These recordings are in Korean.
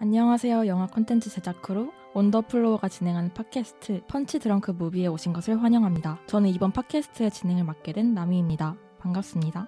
안녕하세요. 영화 콘텐츠 제작 크루 원더플로어가 진행하는 팟캐스트 펀치 드렁크 무비에 오신 것을 환영합니다. 저는 이번 팟캐스트의 진행을 맡게 된 나미입니다. 반갑습니다.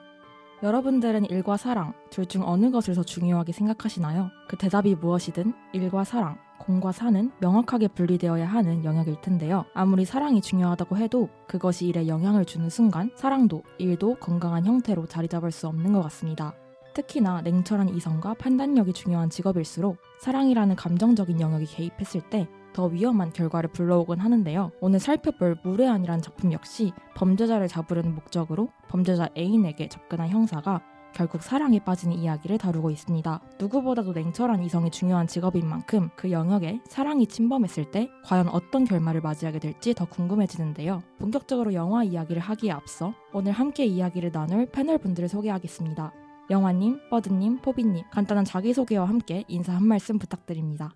여러분들은 일과 사랑, 둘 중 어느 것을 더 중요하게 생각하시나요? 그 대답이 무엇이든 일과 사랑, 공과 사는 명확하게 분리되어야 하는 영역일 텐데요. 아무리 사랑이 중요하다고 해도 그것이 일에 영향을 주는 순간 사랑도 일도 건강한 형태로 자리 잡을 수 없는 것 같습니다. 특히나 냉철한 이성과 판단력이 중요한 직업일수록 사랑이라는 감정적인 영역이 개입했을 때 더 위험한 결과를 불러오곤 하는데요. 오늘 살펴볼 무례한이라는 작품 역시 범죄자를 잡으려는 목적으로 범죄자 애인에게 접근한 형사가 결국 사랑에 빠지는 이야기를 다루고 있습니다. 누구보다도 냉철한 이성이 중요한 직업인 만큼 그 영역에 사랑이 침범했을 때 과연 어떤 결말을 맞이하게 될지 더 궁금해지는데요. 본격적으로 영화 이야기를 하기에 앞서 오늘 함께 이야기를 나눌 패널분들을 소개하겠습니다. 영화님, 버드님, 포비님 간단한 자기소개와 함께 인사 한 말씀 부탁드립니다.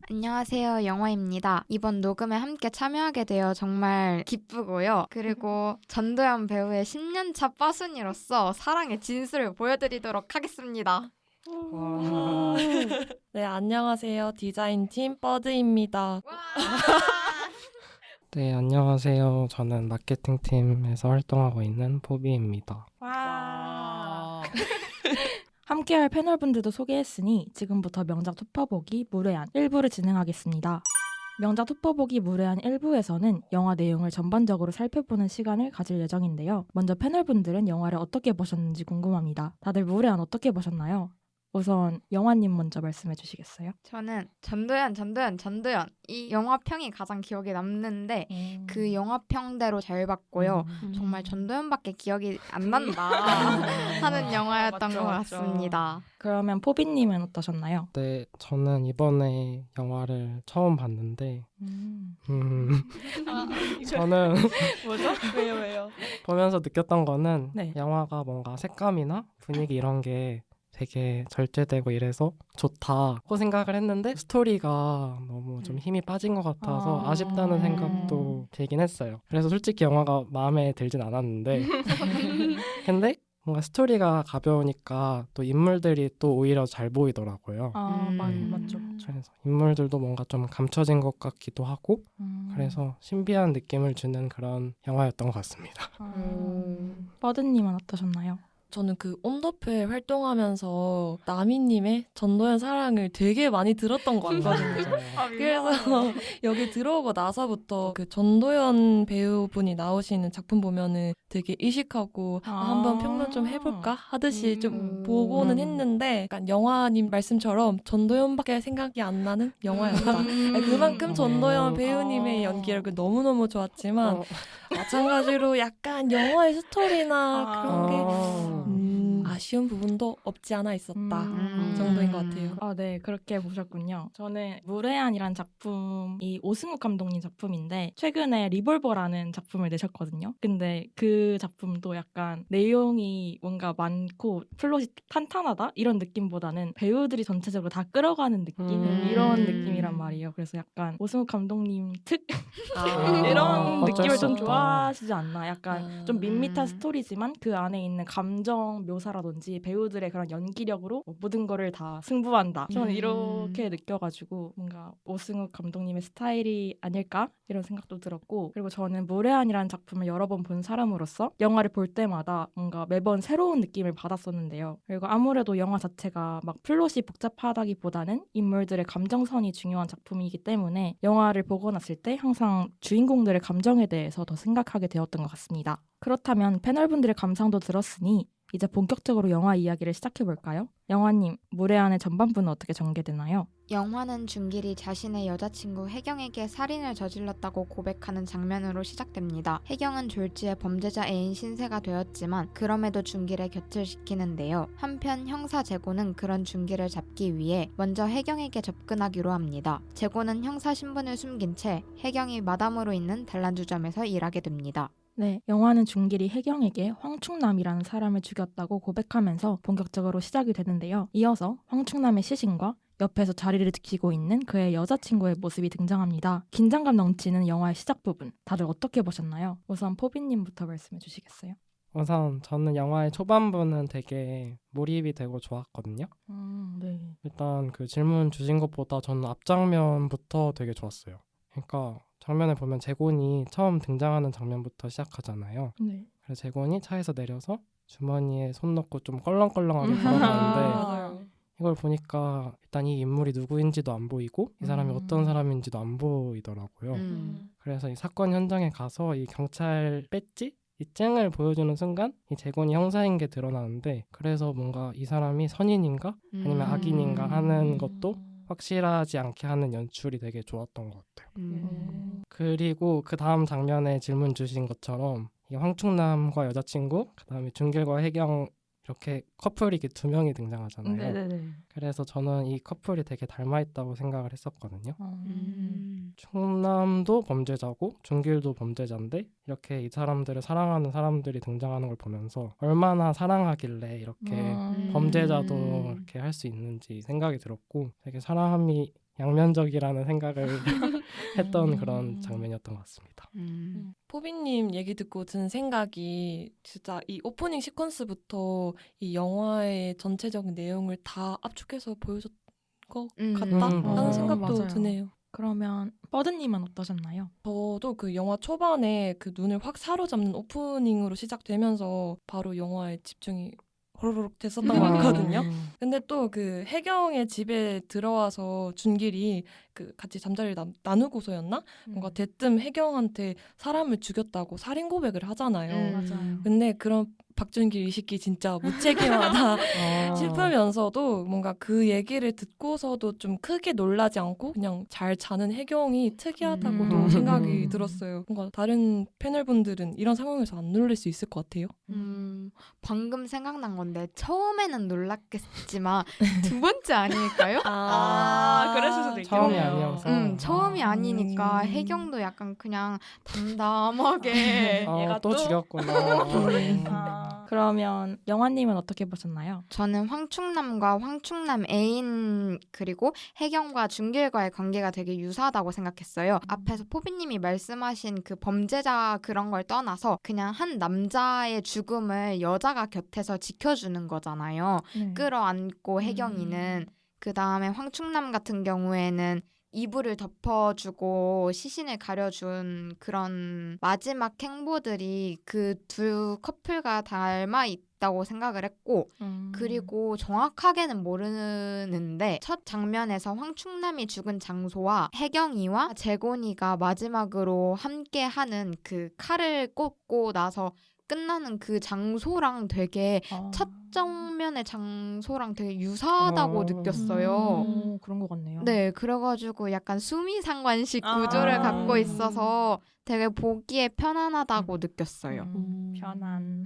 안녕하세요. 영화입니다. 이번 녹음에 함께 참여하게 되어 정말 기쁘고요. 그리고 전도연 배우의 10년차 빠순이로서 사랑의 진수를 보여드리도록 하겠습니다. 네, 안녕하세요. 디자인팀 버드입니다. 네, 안녕하세요. 저는 마케팅팀에서 활동하고 있는 포비입니다. 와. 함께할 패널분들도 소개했으니 지금부터 명작 투퍼보기 무례한 1부를 진행하겠습니다. 명작 투퍼보기 무례한 1부에서는 영화 내용을 전반적으로 살펴보는 시간을 가질 예정인데요. 먼저 패널분들은 영화를 어떻게 보셨는지 궁금합니다. 다들 무례한 어떻게 보셨나요? 우선 영화님 먼저 말씀해 주시겠어요? 저는 전도연 이 영화평이 가장 기억에 남는데 그 영화평대로 잘 봤고요. 정말 전도연밖에 기억이 안 난다 하는 영화였던 맞죠, 것 맞죠. 같습니다. 그러면 포비님은 어떠셨나요? 네, 저는 이번에 영화를 처음 봤는데 저는 뭐죠? 왜요? 보면서 느꼈던 거는 네. 영화가 뭔가 색감이나 분위기 이런 게 되게 절제되고 이래서 좋다고 생각을 했는데 스토리가 너무 좀 힘이 빠진 것 같아서 아쉽다는 생각도 들긴 했어요. 그래서 솔직히 영화가 마음에 들진 않았는데 근데 뭔가 스토리가 가벼우니까 또 인물들이 또 오히려 잘 보이더라고요. 맞죠. 그래서 인물들도 뭔가 좀 감춰진 것 같기도 하고 그래서 신비한 느낌을 주는 그런 영화였던 것 같습니다. 버드님은 어떠셨나요? 저는 그 온더표에 활동하면서 나미님의 전도연 사랑을 되게 많이 들었던 것 같거든요. 그래서 여기 들어오고 나서부터 그 전도연 배우분이 나오시는 작품 보면은 되게 의식하고 한번 평론 좀 해볼까 하듯이 좀 보고는 했는데 약간 영화님 말씀처럼 전도연밖에 생각이 안 나는 영화였다. 그만큼 전도연 배우님의 연기력이 너무너무 좋았지만 마찬가지로 약간 영화의 스토리나 그런 게 아쉬운 부분도 없지 않아 있었다 정도인 것 같아요. 네, 그렇게 보셨군요. 저는 무례한이란 작품이 오승욱 감독님 작품인데 최근에 리볼버라는 작품을 내셨거든요. 근데 그 작품도 약간 내용이 뭔가 많고 플롯이 탄탄하다? 이런 느낌보다는 배우들이 전체적으로 다 끌어가는 느낌? 이런 느낌이란 말이에요. 그래서 약간 오승욱 감독님 특? 이런 어쩔 느낌을 수 좀 없다. 좋아하시지 않나? 약간 좀 밋밋한 스토리지만 그 안에 있는 감정 묘사라든지 배우들의 그런 연기력으로 모든 거를 다 승부한다. 저는 이렇게 느껴가지고 뭔가 오승욱 감독님의 스타일이 아닐까? 이런 생각도 들었고 그리고 저는 무례한이라는 작품을 여러 번 본 사람으로서 영화를 볼 때마다 뭔가 매번 새로운 느낌을 받았었는데요. 그리고 아무래도 영화 자체가 막 플롯이 복잡하다기보다는 인물들의 감정선이 중요한 작품이기 때문에 영화를 보고 났을 때 항상 주인공들의 감정에 대해서 더 생각하게 되었던 것 같습니다. 그렇다면 패널분들의 감상도 들었으니 이제 본격적으로 영화 이야기를 시작해볼까요? 영화님, 무례한의 전반부는 어떻게 전개되나요? 영화는 준길이 자신의 여자친구 혜경에게 살인을 저질렀다고 고백하는 장면으로 시작됩니다. 혜경은 졸지에 범죄자 애인 신세가 되었지만 그럼에도 준길의 곁을 지키는데요. 한편 형사 재고는 그런 준길을 잡기 위해 먼저 혜경에게 접근하기로 합니다. 재고는 형사 신분을 숨긴 채 혜경이 마담으로 있는 단란주점에서 일하게 됩니다. 네, 영화는 준길이 혜경에게 황충남이라는 사람을 죽였다고 고백하면서 본격적으로 시작이 되는데요. 이어서 황충남의 시신과 옆에서 자리를 지키고 있는 그의 여자친구의 모습이 등장합니다. 긴장감 넘치는 영화의 시작 부분, 다들 어떻게 보셨나요? 우선 포비님부터 말씀해 주시겠어요? 우선 저는 영화의 초반부는 되게 몰입이 되고 좋았거든요. 네. 일단 그 질문 주신 것보다 저는 앞장면부터 되게 좋았어요. 그러니까 장면을 보면 재곤이 처음 등장하는 장면부터 시작하잖아요. 네. 그래서 재곤이 차에서 내려서 주머니에 손 넣고 좀 껄렁껄렁하게 걸어가는데 맞아요. 이걸 보니까 일단 이 인물이 누구인지도 안 보이고 이 사람이 어떤 사람인지도 안 보이더라고요. 그래서 이 사건 현장에 가서 이 경찰 배지? 이 증을 보여주는 순간 이 재곤이 형사인 게 드러나는데 그래서 뭔가 이 사람이 선인인가 아니면 악인인가 하는 것도 확실하지 않게 하는 연출이 되게 좋았던 것 같아요. 그리고 그 다음 장면에 질문 주신 것처럼 이 황충남과 여자친구 그다음에 준길과 혜경 이렇게 커플이 이렇게 두 명이 등장하잖아요. 네네네. 그래서 저는 이 커플이 되게 닮아있다고 생각을 했었거든요. 음. 충남도 범죄자고 준길도 범죄자인데 이렇게 이 사람들을 사랑하는 사람들이 등장하는 걸 보면서 얼마나 사랑하길래 이렇게 범죄자도 이렇게 할 수 있는지 생각이 들었고 되게 사랑함이 양면적이라는 생각을 했던 그런 장면이었던 것 같습니다. 포비님 얘기 듣고 든 생각이 진짜 이 오프닝 시퀀스부터 이 영화의 전체적인 내용을 다 압축해서 보여줬 것 같다 하는 맞아요. 생각도 맞아요. 드네요. 그러면 버드님은 어떠셨나요? 저도 그 영화 초반에 그 눈을 확 사로잡는 오프닝으로 시작되면서 바로 영화에 집중이 호로록 됐었던 것 같거든요. 근데 또 그 혜경의 집에 들어와서 준길이 그 같이 잠자리를 나누고서였나? 뭔가 대뜸 혜경한테 사람을 죽였다고 살인 고백을 하잖아요. 맞아요. 근데 그런 박준길 이 새끼 진짜 무책임하다 싶으면서도 뭔가 그 얘기를 듣고서도 좀 크게 놀라지 않고 그냥 잘 자는 혜경이 특이하다고도 생각이 들었어요. 뭔가 다른 패널분들은 이런 상황에서 안 놀랄 수 있을 것 같아요. 방금 생각난 건데 처음에는 놀랐겠지만 두 번째 아닐까요? 그랬을 수도 처음이 있겠네요. 아니어서 처음이 아니니까 혜경도 약간 그냥 담담하게 얘가 또 또? 죽였구나. 그러면 영화님은 어떻게 보셨나요? 저는 황충남과 황충남 애인 그리고 혜경과 준길과의 관계가 되게 유사하다고 생각했어요. 앞에서 포비님이 말씀하신 그 범죄자 그런 걸 떠나서 그냥 한 남자의 죽음을 여자가 곁에서 지켜주는 거잖아요. 끌어안고 혜경이는 그 다음에 황충남 같은 경우에는 이불을 덮어주고 시신을 가려준 그런 마지막 행보들이 그 두 커플과 닮아 있다고 생각을 했고 그리고 정확하게는 모르는데 첫 장면에서 황충남이 죽은 장소와 혜경이와 재곤이가 마지막으로 함께하는 그 칼을 꽂고 나서 끝나는 그 장소랑 되게 첫 정면의 장소랑 되게 유사하다고 느꼈어요. 그런 것 같네요. 네, 그래가지고 약간 수미상관식 구조를 갖고 있어서 되게 보기에 편안하다고 느꼈어요. 편안.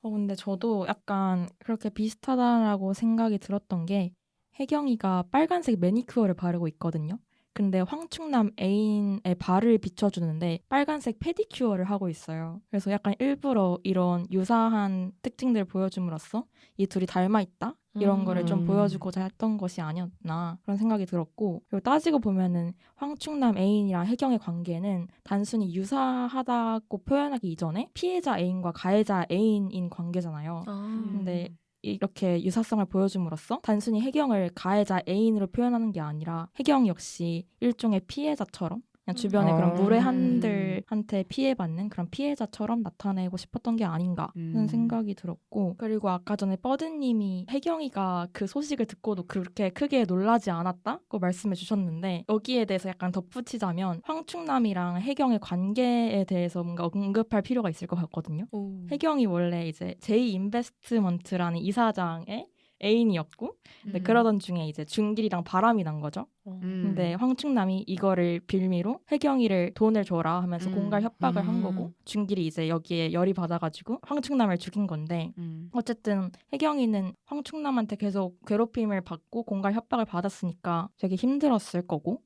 근데 저도 약간 그렇게 비슷하다라고 생각이 들었던 게 혜경이가 빨간색 매니큐어를 바르고 있거든요. 근데 황충남 애인의 발을 비춰주는데 빨간색 페디큐어를 하고 있어요. 그래서 약간 일부러 이런 유사한 특징들을 보여줌으로써 이 둘이 닮아있다? 이런 거를 좀 보여주고자 했던 것이 아니었나 그런 생각이 들었고 그리고 따지고 보면은 황충남 애인이랑 혜경의 관계는 단순히 유사하다고 표현하기 이전에 피해자 애인과 가해자 애인인 관계잖아요. 근데 이렇게 유사성을 보여줌으로써 단순히 혜경을 가해자 애인으로 표현하는 게 아니라 혜경 역시 일종의 피해자처럼 그냥 주변에 그런 무례한들한테 피해받는 그런 피해자처럼 나타내고 싶었던 게 아닌가 하는 생각이 들었고 그리고 아까 전에 버드님이 혜경이가 그 소식을 듣고도 그렇게 크게 놀라지 않았다고 말씀해 주셨는데 여기에 대해서 약간 덧붙이자면 황충남이랑 혜경의 관계에 대해서 뭔가 언급할 필요가 있을 것 같거든요. 혜경이 원래 이제 제이인베스트먼트라는 이사장의 애인이었고 근데 그러던 중에 이제 준길이랑 바람이 난 거죠. 근데 황충남이 이거를 빌미로 혜경이를 돈을 줘라 하면서 공갈 협박을 한 거고 준길이 이제 여기에 열이 받아가지고 황충남을 죽인 건데 어쨌든 혜경이는 황충남한테 계속 괴롭힘을 받고 공갈 협박을 받았으니까 되게 힘들었을 거고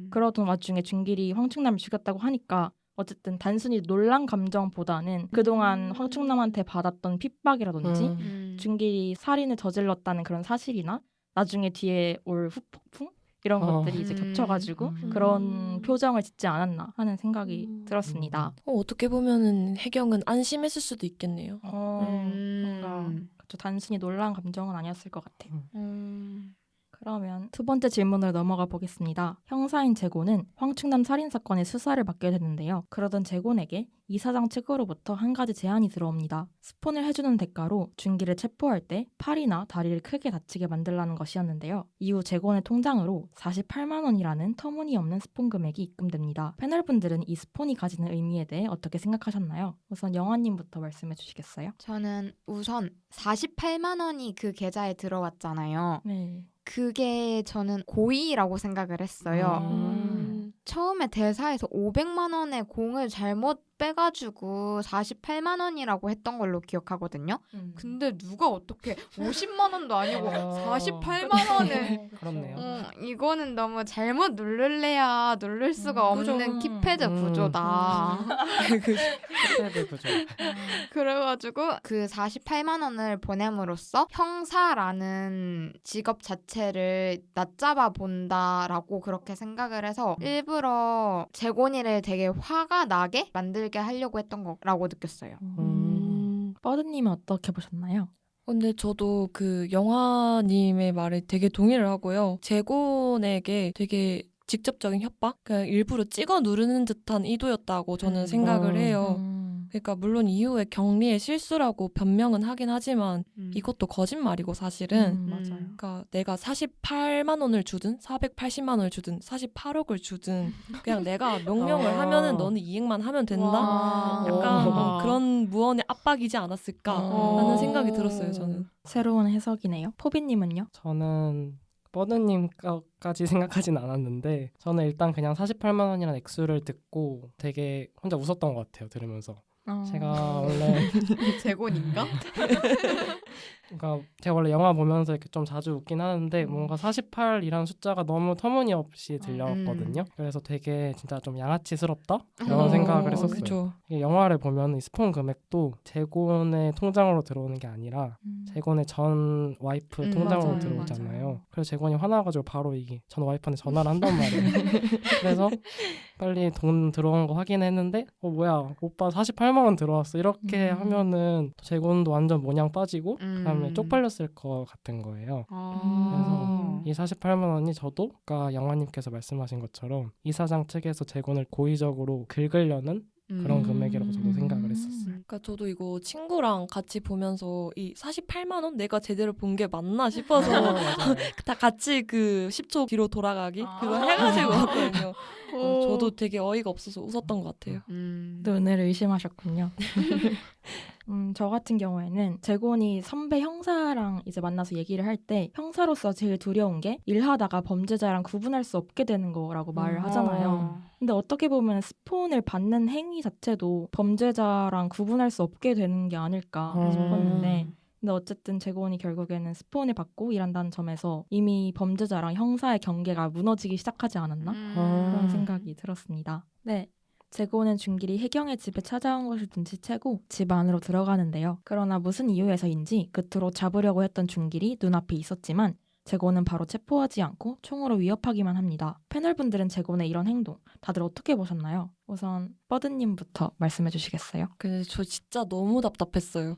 그러던 와중에 준길이 황충남을 죽였다고 하니까 어쨌든 단순히 놀란 감정보다는 그동안 황충남한테 받았던 핍박이라든지 준길이 살인을 저질렀다는 그런 사실이나 나중에 뒤에 올 후폭풍? 이런 것들이 이제 겹쳐가지고 그런 표정을 짓지 않았나 하는 생각이 들었습니다. 어떻게 보면은 혜경은 안심했을 수도 있겠네요. 뭔가 그쵸, 단순히 놀라운 감정은 아니었을 것 같아요. 그러면 두 번째 질문으로 넘어가 보겠습니다. 형사인 재곤은 황충남 살인사건의 수사를 맡게 되는데요. 그러던 재곤에게 이사장 측으로부터 한 가지 제안이 들어옵니다. 스폰을 해주는 대가로 준기를 체포할 때 팔이나 다리를 크게 다치게 만들라는 것이었는데요. 이후 재곤의 통장으로 48만 원이라는 터무니없는 스폰 금액이 입금됩니다. 패널분들은 이 스폰이 가지는 의미에 대해 어떻게 생각하셨나요? 우선 영화님부터 말씀해 주시겠어요? 저는 우선 48만 원이 그 계좌에 들어왔잖아요. 네. 그게 저는 고의라고 생각을 했어요. 처음에 대사에서 500만 원의 공을 잘못 빼가지고 48만 원이라고 했던 걸로 기억하거든요. 근데 누가 어떻게 50만 원도 아니고 48만 원을 그렇네요. 이거는 너무 잘못 누를래야 누를 수가 없는 키패드 구조다. 키패드 구조. 그래가지고 그 48만 원을 보냄으로써 형사라는 직업 자체를 낮잡아 본다라고 그렇게 생각을 해서 일부러 재곤이를 되게 화가 나게 만들게 하려고 했던 거라고 느꼈어요. 버드님은 어떻게 보셨나요? 근데 저도 그 영화님의 말에 되게 동의를 하고요. 재곤에게 되게 직접적인 협박? 그러니까 일부러 찍어 누르는 듯한 의도였다고 저는 생각을 해요. 그러니까 물론 이후에 경리의 실수라고 변명은 하긴 하지만 이것도 거짓말이고 사실은 맞아요. 그러니까 내가 48만 원을 주든 480만 원을 주든 48억을 주든 그냥 내가 명령을 하면은 너는 이행만 하면 된다? 약간 그런 무언의 압박이지 않았을까라는 생각이 들었어요, 저는. 새로운 해석이네요. 포비님은요? 저는 버드님까지 생각하진 않았는데 저는 일단 그냥 48만 원이라는 액수를 듣고 되게 혼자 웃었던 것 같아요. 들으면서. 제가 원래 재곤인가? 그러니까 제가 원래 영화 보면서 이렇게 좀 자주 웃긴 하는데 뭔가 48이라는 숫자가 너무 터무니없이 들렸거든요. 그래서 되게 진짜 좀 양아치스럽다 이런 생각을 했었어요. 그쵸. 이게 영화를 보면 이 스폰 금액도 재곤의 통장으로 들어오는 게 아니라 재곤의 전 와이프 통장으로 맞아요, 들어오잖아요. 그래서 재곤이 화나가지고 바로 이게 전 와이프한테 전화를 한단 말이에요. 그래서 빨리 돈 들어온 거 확인했는데 뭐야 오빠 48만 원 들어왔어 이렇게 하면은 재곤도 완전 모냥 빠지고 그다음에 쪽팔렸을 것 같은 거예요. 그래서 이 48만 원이 저도 아까 영화님께서 말씀하신 것처럼 이사장 측에서 재곤을 고의적으로 긁으려는 그런 금액이라고 저도 생각을 했었어요. 그러니까 저도 이거 친구랑 같이 보면서 이 48만 원 내가 제대로 본 게 맞나 싶어서 다 같이 그 10초 뒤로 돌아가기 그거 해가지고 왔거든요. 저도 되게 어이가 없어서 웃었던 것 같아요. 눈을 의심하셨군요. 저 같은 경우에는 재곤이 선배 형사랑 이제 만나서 얘기를 할 때 형사로서 제일 두려운 게 일하다가 범죄자랑 구분할 수 없게 되는 거라고 말을 하잖아요. 근데 어떻게 보면 스폰을 받는 행위 자체도 범죄자랑 구분할 수 없게 되는 게 아닐까 싶었는데 근데 어쨌든 재곤이 결국에는 스폰을 받고 일한다는 점에서 이미 범죄자랑 형사의 경계가 무너지기 시작하지 않았나? 그런 생각이 들었습니다. 네. 재곤은 준길이 혜경의 집에 찾아온 것을 눈치채고 집 안으로 들어가는데요. 그러나 무슨 이유에서인지 끝으로 잡으려고 했던 준길이 눈앞에 있었지만 재곤은 바로 체포하지 않고 총으로 위협하기만 합니다. 패널분들은 재곤의 이런 행동 다들 어떻게 보셨나요? 우선 버드님부터 말씀해 주시겠어요? 근데 저 진짜 너무 답답했어요.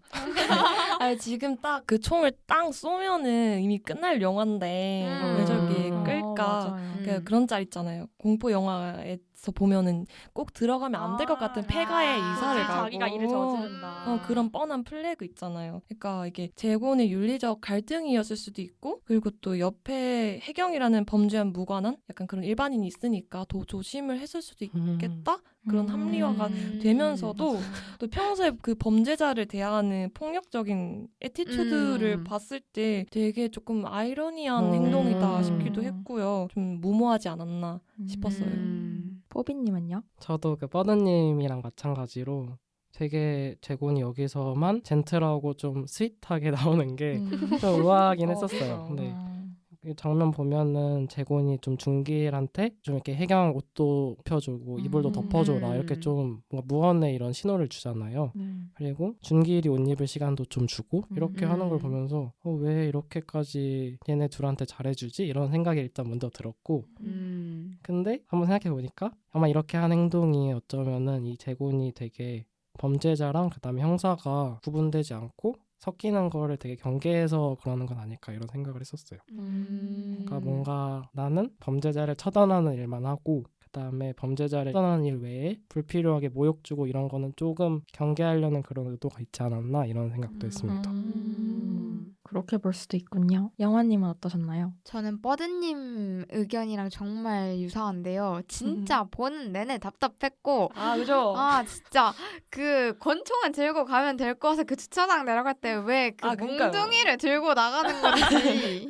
아니, 지금 딱 그 총을 땅 쏘면은 이미 끝날 영화인데 왜 저렇게 끌까? 그런 짤 있잖아요. 공포 영화에서 보면은 꼭 들어가면 안 될 것 같은 폐가에 이사를 가고 자기가 일을 저지른다. 그런 뻔한 플래그 있잖아요. 그러니까 이게 재곤의 윤리적 갈등이었을 수도 있고 그리고 또 옆에 혜경이라는 범죄한 무관한 약간 그런 일반인이 있으니까 더 조심을 했을 수도 있겠다? 그런 합리화가 되면서도 또 평소에 그 범죄자를 대하는 폭력적인 에티튜드를 봤을 때 되게 조금 아이러니한 행동이다 싶기도 했고요. 좀 무모하지 않았나 싶었어요. 포비님은요? 저도 그 버드님이랑 마찬가지로 되게 재곤이 여기서만 젠틀하고 좀 스윗하게 나오는 게 좀 의아하긴 했었어요. 그쵸. 네. 이 장면 보면은 재곤이 좀 준길한테 좀 이렇게 혜경 옷도 입혀주고 이불도 덮어줘라 이렇게 좀 뭔가 무언의 이런 신호를 주잖아요. 그리고 준길이 옷 입을 시간도 좀 주고 이렇게 하는 걸 보면서 왜 이렇게까지 얘네 둘한테 잘해주지? 이런 생각이 일단 먼저 들었고 근데 한번 생각해보니까 아마 이렇게 한 행동이 어쩌면은 이 재곤이 되게 범죄자랑 그다음에 형사가 구분되지 않고 섞이는 거를 되게 경계해서 그러는 건 아닐까 이런 생각을 했었어요. 그러니까 뭔가 나는 범죄자를 처단하는 일만 하고 그다음에 범죄자를 처단하는 일 외에 불필요하게 모욕 주고 이런 거는 조금 경계하려는 그런 의도가 있지 않았나 이런 생각도 했습니다. 그렇게 볼 수도 있군요. 영화님은 어떠셨나요? 저는 버드님 의견이랑 정말 유사한데요. 진짜 보는 내내 답답했고 그죠? 진짜 그 권총을 들고 가면 될 것에 그 주차장 내려갈 때 왜 그 그러니까요. 몽둥이를 들고 나가는 건지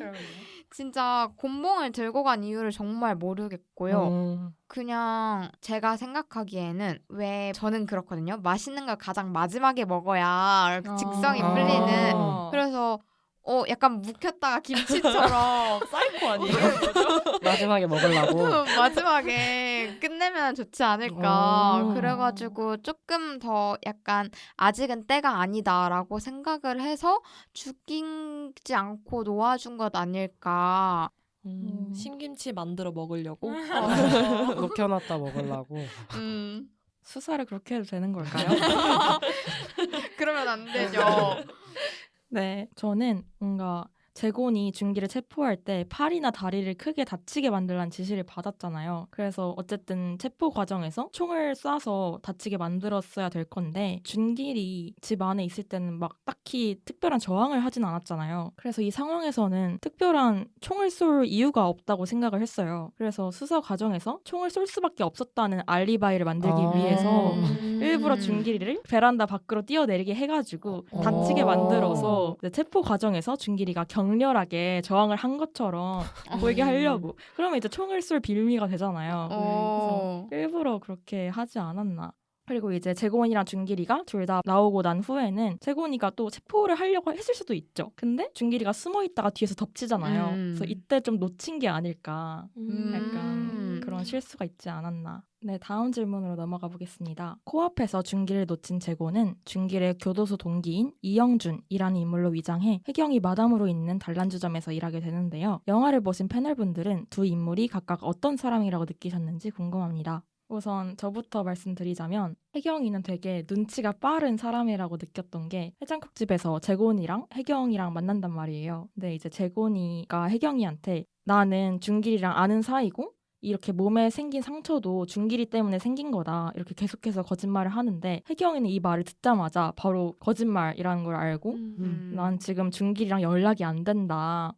진짜 곤봉을 들고 간 이유를 정말 모르겠고요. 그냥 제가 생각하기에는 왜 저는 그렇거든요. 맛있는 걸 가장 마지막에 먹어야 직성이 풀리는. 그래서 약간 묵혔다가 김치처럼 사이코 아니에요? 마지막에 먹으려고 마지막에 끝내면 좋지 않을까. 그래가지고 조금 더 약간 아직은 때가 아니다라고 생각을 해서 죽이지 않고 놓아준 것 아닐까. 신김치 만들어 먹으려고? 녹여놨다 먹으려고 수사를 그렇게 해도 되는 걸까요? 그러면 안 되죠. 네, 저는 뭔가 재곤이 준기를 체포할 때 팔이나 다리를 크게 다치게 만들라는 지시를 받았잖아요. 그래서 어쨌든 체포 과정에서 총을 쏴서 다치게 만들었어야 될 건데 준길이 집 안에 있을 때는 막 딱히 특별한 저항을 하진 않았잖아요. 그래서 이 상황에서는 특별한 총을 쏠 이유가 없다고 생각을 했어요. 그래서 수사 과정에서 총을 쏠 수밖에 없었다는 알리바이를 만들기 위해서 일부러 준길이를 베란다 밖으로 뛰어내리게 해가지고 다치게 만들어서 이제 체포 과정에서 준길이가 격렬하게 저항을 한 것처럼 보이게 하려고. 그러면 이제 총을 쏠 빌미가 되잖아요. 그래서 일부러 그렇게 하지 않았나. 그리고 이제 재곤이랑 준길이가 둘 다 나오고 난 후에는 재곤이가 또 체포를 하려고 했을 수도 있죠. 근데 준길이가 숨어 있다가 뒤에서 덮치잖아요. 그래서 이때 좀 놓친 게 아닐까. 약간 그런 실수가 있지 않았나. 네, 다음 질문으로 넘어가 보겠습니다. 코앞에서 준기를 놓친 재곤은 준길의 교도소 동기인 이영준이라는 인물로 위장해 혜경이 마담으로 있는 단란주점에서 일하게 되는데요. 영화를 보신 패널분들은 두 인물이 각각 어떤 사람이라고 느끼셨는지 궁금합니다. 우선 저부터 말씀드리자면 혜경이는 되게 눈치가 빠른 사람이라고 느꼈던 게 해장국집에서 재곤이랑 혜경이랑 만난단 말이에요. 근데 이제 재곤이가 혜경이한테 나는 준길이랑 아는 사이고 이렇게 몸에 생긴 상처도 준길이 때문에 생긴 거다. 이렇게 계속해서 거짓말을 하는데 혜경이는 이 말을 듣자마자 바로 거짓말이라는 걸 알고 난 지금 준길이랑 연락이 안 된다.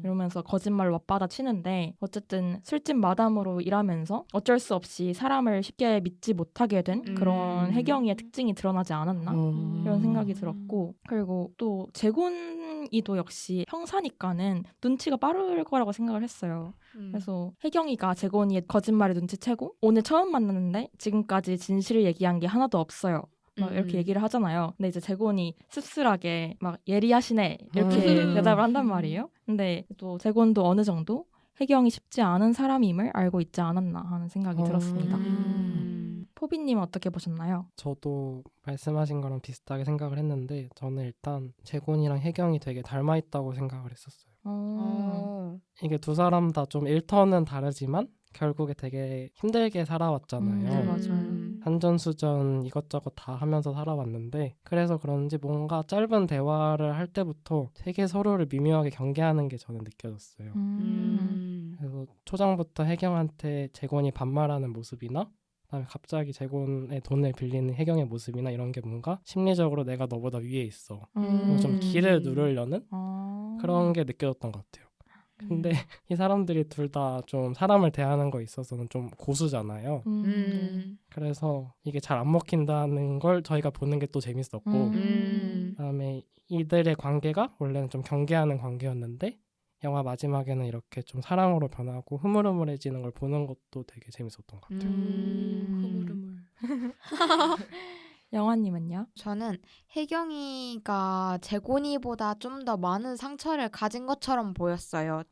이러면서 거짓말로 맞받아 치는데 어쨌든 술집 마담으로 일하면서 어쩔 수 없이 사람을 쉽게 믿지 못하게 된 그런 혜경이의 특징이 드러나지 않았나 이런 생각이 들었고 그리고 또 재곤이도 역시 형사니까는 눈치가 빠를 거라고 생각을 했어요. 그래서 혜경이가 재곤이의 거짓말을 눈치채고 오늘 처음 만났는데 지금까지 진실을 얘기한 게 하나도 없어요. 막 이렇게 얘기를 하잖아요. 근데 이제 재곤이 씁쓸하게 막 예리하시네 이렇게 대답을 한단 말이에요. 근데 또 재곤도 어느 정도 혜경이 쉽지 않은 사람임을 알고 있지 않았나 하는 생각이 들었습니다. 포비님 어떻게 보셨나요? 저도 말씀하신 거랑 비슷하게 생각을 했는데 저는 일단 재곤이랑 혜경이 되게 닮아있다고 생각을 했었어요. 이게 두 사람 다 좀 일터는 다르지만 결국에 되게 힘들게 살아왔잖아요. 네, 맞아요. 산전수전 이것저것 다 하면서 살아왔는데 그래서 그런지 뭔가 짧은 대화를 할 때부터 되게 서로를 미묘하게 경계하는 게 저는 느껴졌어요. 그래서 초장부터 혜경한테 재곤이 반말하는 모습이나 그다음에 갑자기 재곤의 돈을 빌리는 혜경의 모습이나 이런 게 뭔가 심리적으로 내가 너보다 위에 있어. 좀 기를 누르려는 그런 게 느껴졌던 것 같아요. 근데 이 사람들이 둘 다 좀 사람을 대하는 거에 있어서는 좀 고수잖아요. 그래서 이게 잘 안 먹힌다는 걸 저희가 보는 게 또 재밌었고 그다음에 이들의 관계가 원래는 좀 경계하는 관계였는데 영화 마지막에는 이렇게 좀 사랑으로 변하고 흐물흐물해지는 걸 보는 것도 되게 재밌었던 것 같아요. 흐물흐물. 영화님은요? 저는 혜경이가 재곤이보다 좀 더 많은 상처를 가진 것처럼 보였어요.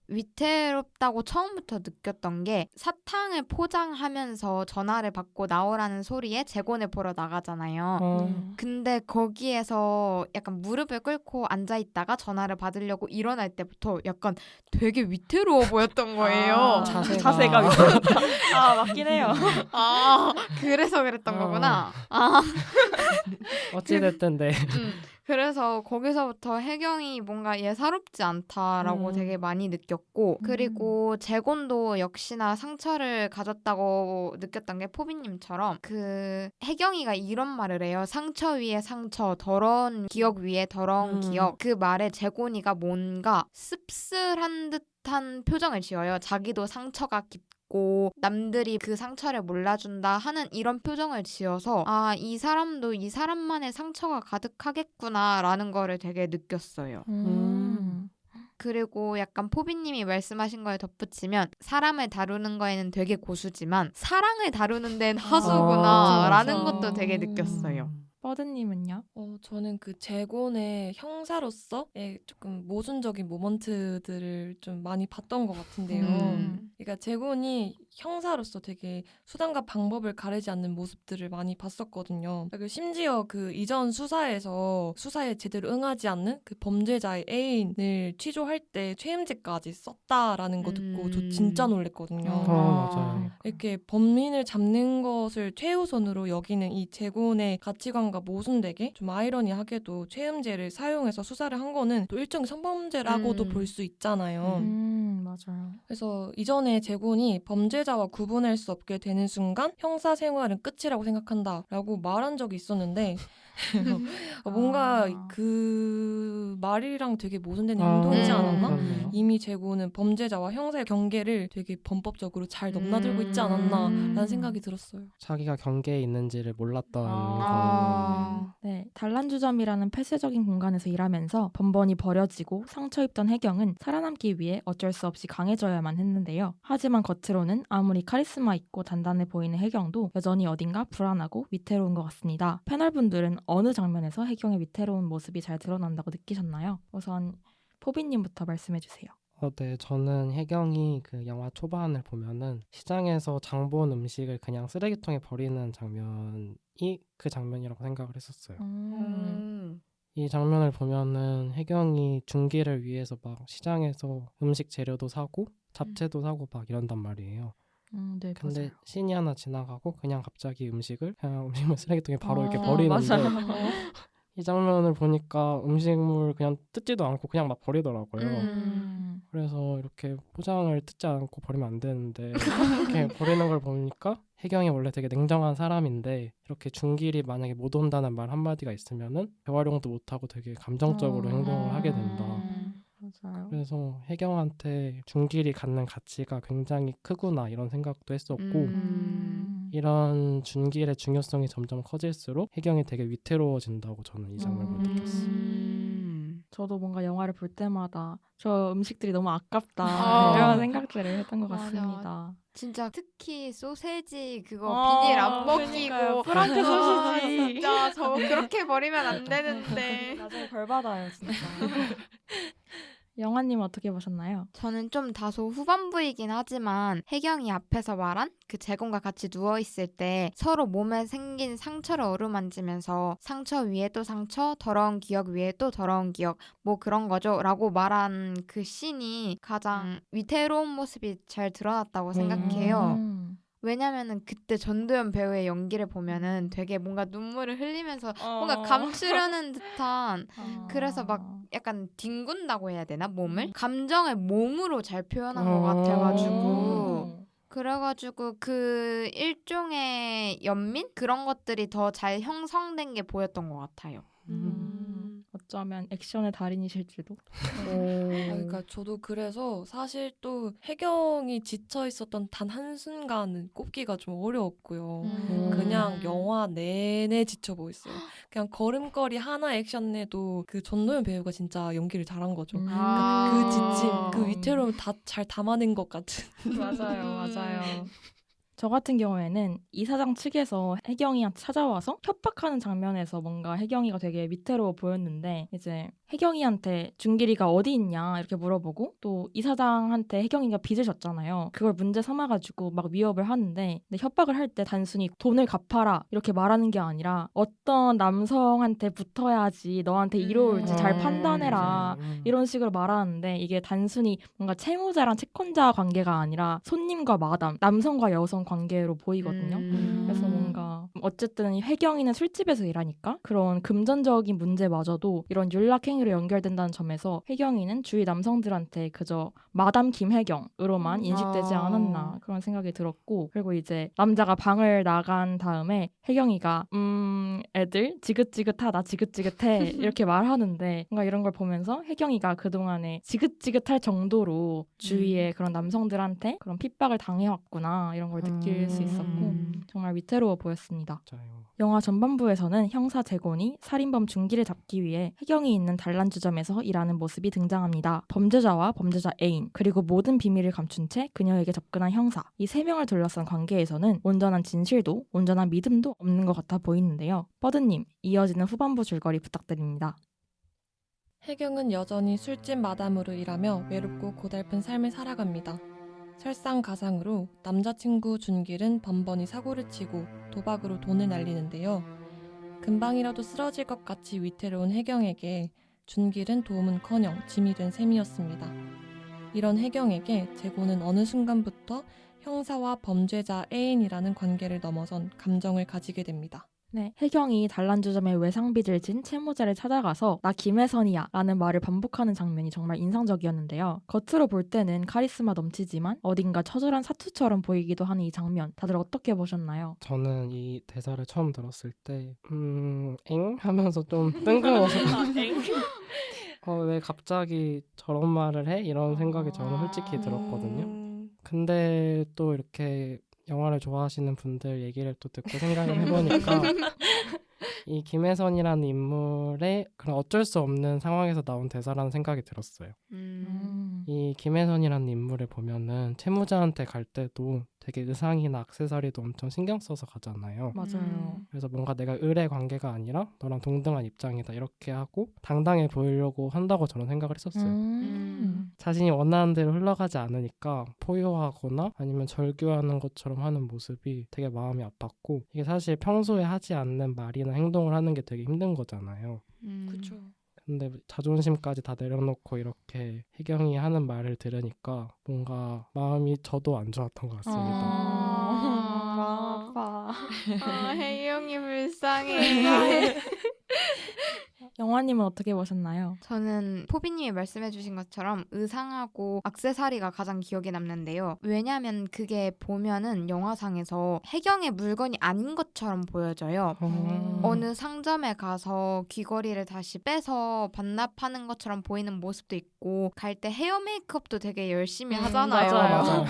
위태롭다고 처음부터 느꼈던 게 사탕을 포장하면서 전화를 받고 나오라는 소리에 재곤을 보러 나가잖아요. 근데 거기에서 약간 무릎을 꿇고 앉아있다가 전화를 받으려고 일어날 때부터 약간 되게 위태로워 보였던 거예요. 자세가 위태롭다. 맞긴 해요. 그래서 그랬던 거구나. 아. 어찌됐든 네. 그래서 거기서부터 혜경이 뭔가 예사롭지 않다라고 되게 많이 느꼈고 그리고 재곤도 역시나 상처를 가졌다고 느꼈던 게 포비님처럼 그 혜경이가 이런 말을 해요. 상처 위에 상처, 더러운 기억 위에 더러운 기억. 그 말에 재곤이가 뭔가 씁쓸한 듯한 표정을 지어요. 자기도 상처가 깊고 남들이 그 상처를 몰라준다 하는 이런 표정을 지어서 아, 이 사람도 이 사람만의 상처가 가득하겠구나라는 거를 되게 느꼈어요. 그리고 약간 포비님이 말씀하신 거에 덧붙이면 사람을 다루는 거에는 되게 고수지만 사랑을 다루는 데는 하수구나라는 것도 되게 느꼈어요. 버드님은요? 저는 그 재곤의 형사로서의 조금 모순적인 모먼트들을 좀 많이 봤던 것 같은데요. 그러니까 재곤이 형사로서 되게 수단과 방법을 가리지 않는 모습들을 많이 봤었거든요. 그리고 심지어 그 이전 수사에서 수사에 제대로 응하지 않는 그 범죄자의 애인을 취조할 때 최임제까지 썼다라는 거 듣고 저 진짜 놀랬거든요. 맞아요. 이렇게 범인을 잡는 것을 최우선으로 여기는 이 재곤의 가치관과 모순되게 좀 아이러니하게도 최음제를 사용해서 수사를 한 거는 또 일종의 성범죄라고도 볼 수 있잖아요. 맞아요. 그래서 이전에 재곤이 범죄자와 구분할 수 없게 되는 순간 형사 생활은 끝이라고 생각한다라고 말한 적이 있었는데 뭔가 그 말이랑 되게 모순된 행동이지 않았나? 그렇네요. 이미 재곤은 범죄자와 형사의 경계를 되게 범법적으로 잘 넘나들고 있지 않았나라는 생각이 들었어요. 자기가 경계에 있는지를 몰랐던 거. 네, 단란주점이라는 폐쇄적인 공간에서 일하면서 번번이 버려지고 상처 입던 혜경은 살아남기 위해 어쩔 수 없이 강해져야만 했는데요. 하지만 겉으로는 아무리 카리스마 있고 단단해 보이는 혜경도 여전히 어딘가 불안하고 위태로운 것 같습니다. 패널분들은 어느 장면에서 혜경의 위태로운 모습이 잘 드러난다고 느끼셨나요? 우선 포비님부터 말씀해주세요. 네, 저는 혜경이 그 영화 초반을 보면은 시장에서 장 본 음식을 그냥 쓰레기통에 버리는 장면이 그 장면이라고 생각을 했었어요. 이 장면을 보면은 혜경이 중기를 위해서 막 시장에서 음식 재료도 사고 잡채도 사고 막 이런단 말이에요. 네, 근데 맞아요. 씬이 하나 지나가고 그냥 갑자기 그냥 음식물 쓰레기통에 바로 이렇게 버리는데 이 장면을 보니까 음식물 그냥 뜯지도 않고 그냥 막 버리더라고요. 그래서 이렇게 포장을 뜯지 않고 버리면 안 되는데 이렇게 버리는 걸 보니까 혜경이 원래 되게 냉정한 사람인데 이렇게 중길이 만약에 못 온다는 말 한마디가 있으면은 재활용도 못하고 되게 감정적으로 행동을 하게 된다. 맞아요. 그래서 혜경한테 중길이 갖는 가치가 굉장히 크구나 이런 생각도 했었고 이런 준길의 중요성이 점점 커질수록 혜경이 되게 위태로워진다고 저는 이 장면을 보고 느꼈어요. 저도 뭔가 영화를 볼 때마다 저 음식들이 너무 아깝다 이런 생각들을 했던 것 맞아. 같습니다. 진짜 특히 소세지 그거 비닐 안 그러니까요. 벗기고 프랑크 소시지. 진짜 저거 그렇게 버리면 안 되는데. 나중에 벌 받아요 진짜. 영화님 어떻게 보셨나요? 저는 좀 다소 후반부이긴 하지만 혜경이 앞에서 말한 그 재곤과 같이 누워있을 때 서로 몸에 생긴 상처를 어루만지면서 상처 위에 또 상처, 더러운 기억 위에 또 더러운 기억 뭐 그런 거죠 라고 말한 그 씬이 가장 위태로운 모습이 잘 드러났다고 생각해요. 왜냐면은 그때 전도연 배우의 연기를 보면은 되게 뭔가 눈물을 흘리면서 뭔가 감추려는 듯한 그래서 막 약간 뒹군다고 해야 되나 몸을? 감정을 몸으로 잘 표현한 것 같아가지고 그래가지고 그 일종의 연민? 그런 것들이 더 잘 형성된 게 보였던 것 같아요. 어쩌면 액션의 달인이실지도. 그러니까 저도 그래서 사실 또 혜경이 지쳐 있었던 단 한순간은 꼽기가 좀 어려웠고요. 그냥 영화 내내 지쳐 보였어요. 그냥 걸음걸이 하나 액션에도 그 전도연 배우가 진짜 연기를 잘한 거죠. 그러니까 그 지침, 그 위태로움 다 잘 담아낸 것 같은. 맞아요. 저 같은 경우에는 이사장 측에서 혜경이한테 찾아와서 협박하는 장면에서 뭔가 혜경이가 되게 위태로워 보였는데 이제 혜경이한테 준길이가 어디 있냐 이렇게 물어보고 또 이사장한테 혜경이가 빚을 졌잖아요. 그걸 문제 삼아가지고 막 위협을 하는데 근데 협박을 할 때 단순히 돈을 갚아라 이렇게 말하는 게 아니라 어떤 남성한테 붙어야지 너한테 이로울지 잘 판단해라 이런 식으로 말하는데 이게 단순히 뭔가 채무자랑 채권자 관계가 아니라 손님과 마담, 남성과 여성 관계로 보이거든요. 그래서 뭔가 어쨌든 혜경이는 술집에서 일하니까 그런 금전적인 문제마저도 이런 윤락행위로 연결된다는 점에서 혜경이는 주위 남성들한테 그저 마담 김혜경으로만 인식되지 않았나 그런 생각이 들었고 그리고 이제 남자가 방을 나간 다음에 혜경이가 애들 지긋지긋하다 지긋지긋해 이렇게 말하는데 뭔가 이런 걸 보면서 혜경이가 그동안에 지긋지긋할 정도로 주위에 그런 남성들한테 그런 핍박을 당해왔구나 이런 걸 느낄 수 있었고 정말 위태로워 보였습니다. 맞아요. 영화 전반부에서는 형사 재곤이 살인범 준기를 잡기 위해 혜경이 있는 단란주점에서 일하는 모습이 등장합니다. 범죄자와 범죄자 애인 그리고 모든 비밀을 감춘 채 그녀에게 접근한 형사 이 세 명을 둘러싼 관계에서는 온전한 진실도 온전한 믿음도 없는 것 같아 보이는데요. 버드님 이어지는 후반부 줄거리 부탁드립니다. 혜경은 여전히 술집 마담으로 일하며 외롭고 고달픈 삶을 살아갑니다. 설상가상으로 남자친구 준길은 번번이 사고를 치고 도박으로 돈을 날리는데요. 금방이라도 쓰러질 것 같이 위태로운 혜경에게 준길은 도움은커녕 짐이 된 셈이었습니다. 이런 혜경에게 재곤은 어느 순간부터 형사와 범죄자 애인이라는 관계를 넘어선 감정을 가지게 됩니다. 네, 혜경이 단란주점에 외상빚을 진 채무자를 찾아가서 나 김혜선이야 라는 말을 반복하는 장면이 정말 인상적이었는데요. 겉으로 볼 때는 카리스마 넘치지만 어딘가 처절한 사투처럼 보이기도 하는 이 장면 다들 어떻게 보셨나요? 저는 이 대사를 처음 들었을 때 엥? 하면서 좀 뜬금없어. 왜 갑자기 저런 말을 해? 이런 생각이 저는 솔직히 들었거든요. 근데 또 이렇게 영화를 좋아하시는 분들 얘기를 또 듣고 생각을 해보니까 이 김혜선이라는 인물의 그런 어쩔 수 없는 상황에서 나온 대사라는 생각이 들었어요. 이 김혜선이라는 인물을 보면은 채무자한테 갈 때도 되게 의상이나 액세서리도 엄청 신경 써서 가잖아요. 맞아요. 그래서 뭔가 내가 의뢰 관계가 아니라 너랑 동등한 입장이다 이렇게 하고 당당해 보이려고 한다고 저는 생각을 했었어요. 자신이 원하는 대로 흘러가지 않으니까 포효하거나 아니면 절규하는 것처럼 하는 모습이 되게 마음이 아팠고 이게 사실 평소에 하지 않는 말이나 행동을 하는 게 되게 힘든 거잖아요. 그렇죠. 근데 자존심까지 다 내려놓고 이렇게 혜경이 하는 말을 들으니까 뭔가 마음이 저도 안 좋았던 것 같습니다. 마음 아파. 혜경이 불쌍해. 영화님은 어떻게 보셨나요? 저는 포비님이 말씀해주신 것처럼 의상하고 액세서리가 가장 기억에 남는데요. 왜냐하면 그게 보면은 영화상에서 혜경의 물건이 아닌 것처럼 보여져요. 어느 상점에 가서 귀걸이를 다시 빼서 반납하는 것처럼 보이는 모습도 있고 갈 때 헤어 메이크업도 되게 열심히 하잖아요. 맞아요.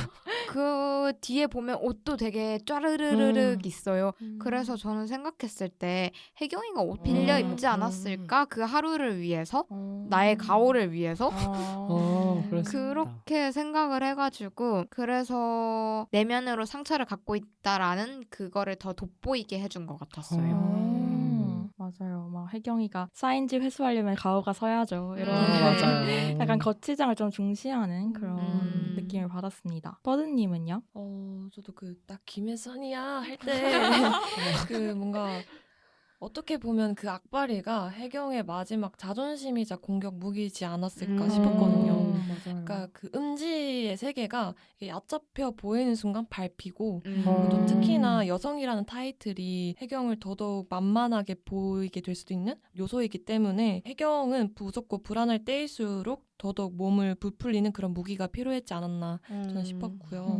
그 뒤에 보면 옷도 되게 쫘르르르륵 있어요. 그래서 저는 생각했을 때 혜경이가 옷 빌려 입지 않았을까? 그 하루를 위해서? 나의 가오를 위해서? 그럴 수 있다. 그렇게 생각을 해가지고 그래서 내면으로 상처를 갖고 있다라는 그거를 더 돋보이게 해준 것 같았어요. 맞아요. 막 혜경이가 사인지 회수하려면 가오가 서야죠. 이런 맞아요. 약간 거치장을 좀 중시하는 그런 느낌을 받았습니다. 버드님은요? 저도 나 김혜선이야 할 때 그 뭔가 어떻게 보면 그 악바리가 혜경의 마지막 자존심이자 공격 무기이지 않았을까 싶었거든요. 맞아요. 그러니까 그 음지의 세계가 이게 얕잡혀 보이는 순간 밟히고 음. 또 특히나 여성이라는 타이틀이 혜경을 더더욱 만만하게 보이게 될 수도 있는 요소이기 때문에 혜경은 무섭고 불안할 때일수록 더더욱 몸을 부풀리는 그런 무기가 필요했지 않았나 저는 싶었고요.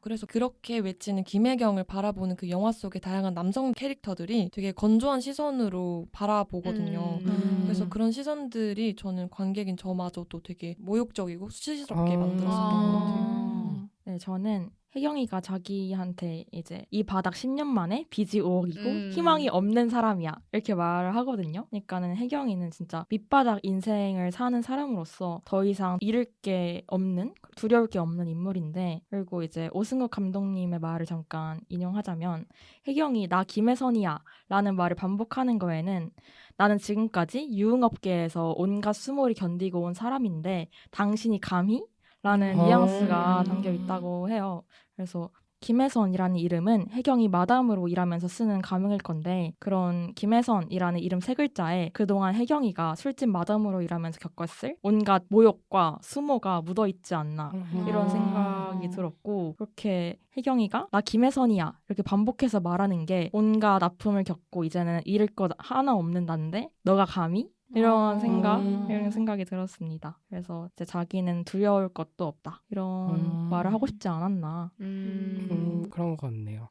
그래서 그렇게 외치는 김혜경을 바라보는 그 영화 속의 다양한 남성 캐릭터들이 되게 건조한 시선으로 바라보거든요. 그래서 그런 시선들이 저는 관객인 저마저도 되게 모욕적이고 수치스럽게 만들었었던 것 같아요. 네, 저는 혜경이가 자기한테 이제 이 바닥 10년 만에 빚이 5억이고 음. 희망이 없는 사람이야 이렇게 말을 하거든요. 그러니까는 혜경이는 진짜 밑바닥 인생을 사는 사람으로서 더 이상 잃을 게 없는 두려울 게 없는 인물인데, 그리고 이제 오승욱 감독님의 말을 잠깐 인용하자면 혜경이 나 김혜선이야 라는 말을 반복하는 거에는 나는 지금까지 유흥업계에서 온갖 수모를 견디고 온 사람인데 당신이 감히? 라는 뉘앙스가 담겨 있다고 해요. 그래서 김혜선이라는 이름은 혜경이 마담으로 일하면서 쓰는 가명일 건데, 그런 김혜선이라는 이름 세 글자에 그동안 혜경이가 술집 마담으로 일하면서 겪었을 온갖 모욕과 수모가 묻어있지 않나 이런 생각이 들었고, 그렇게 혜경이가 나 김혜선이야 이렇게 반복해서 말하는 게 온갖 아픔을 겪고 이제는 잃을 것 하나 없는 난데 너가 감히? 이런 생각이 들었습니다. 그래서 이제 자기는 두려울 것도 없다 이런 말을 하고 싶지 않았나 그런 것 같네요.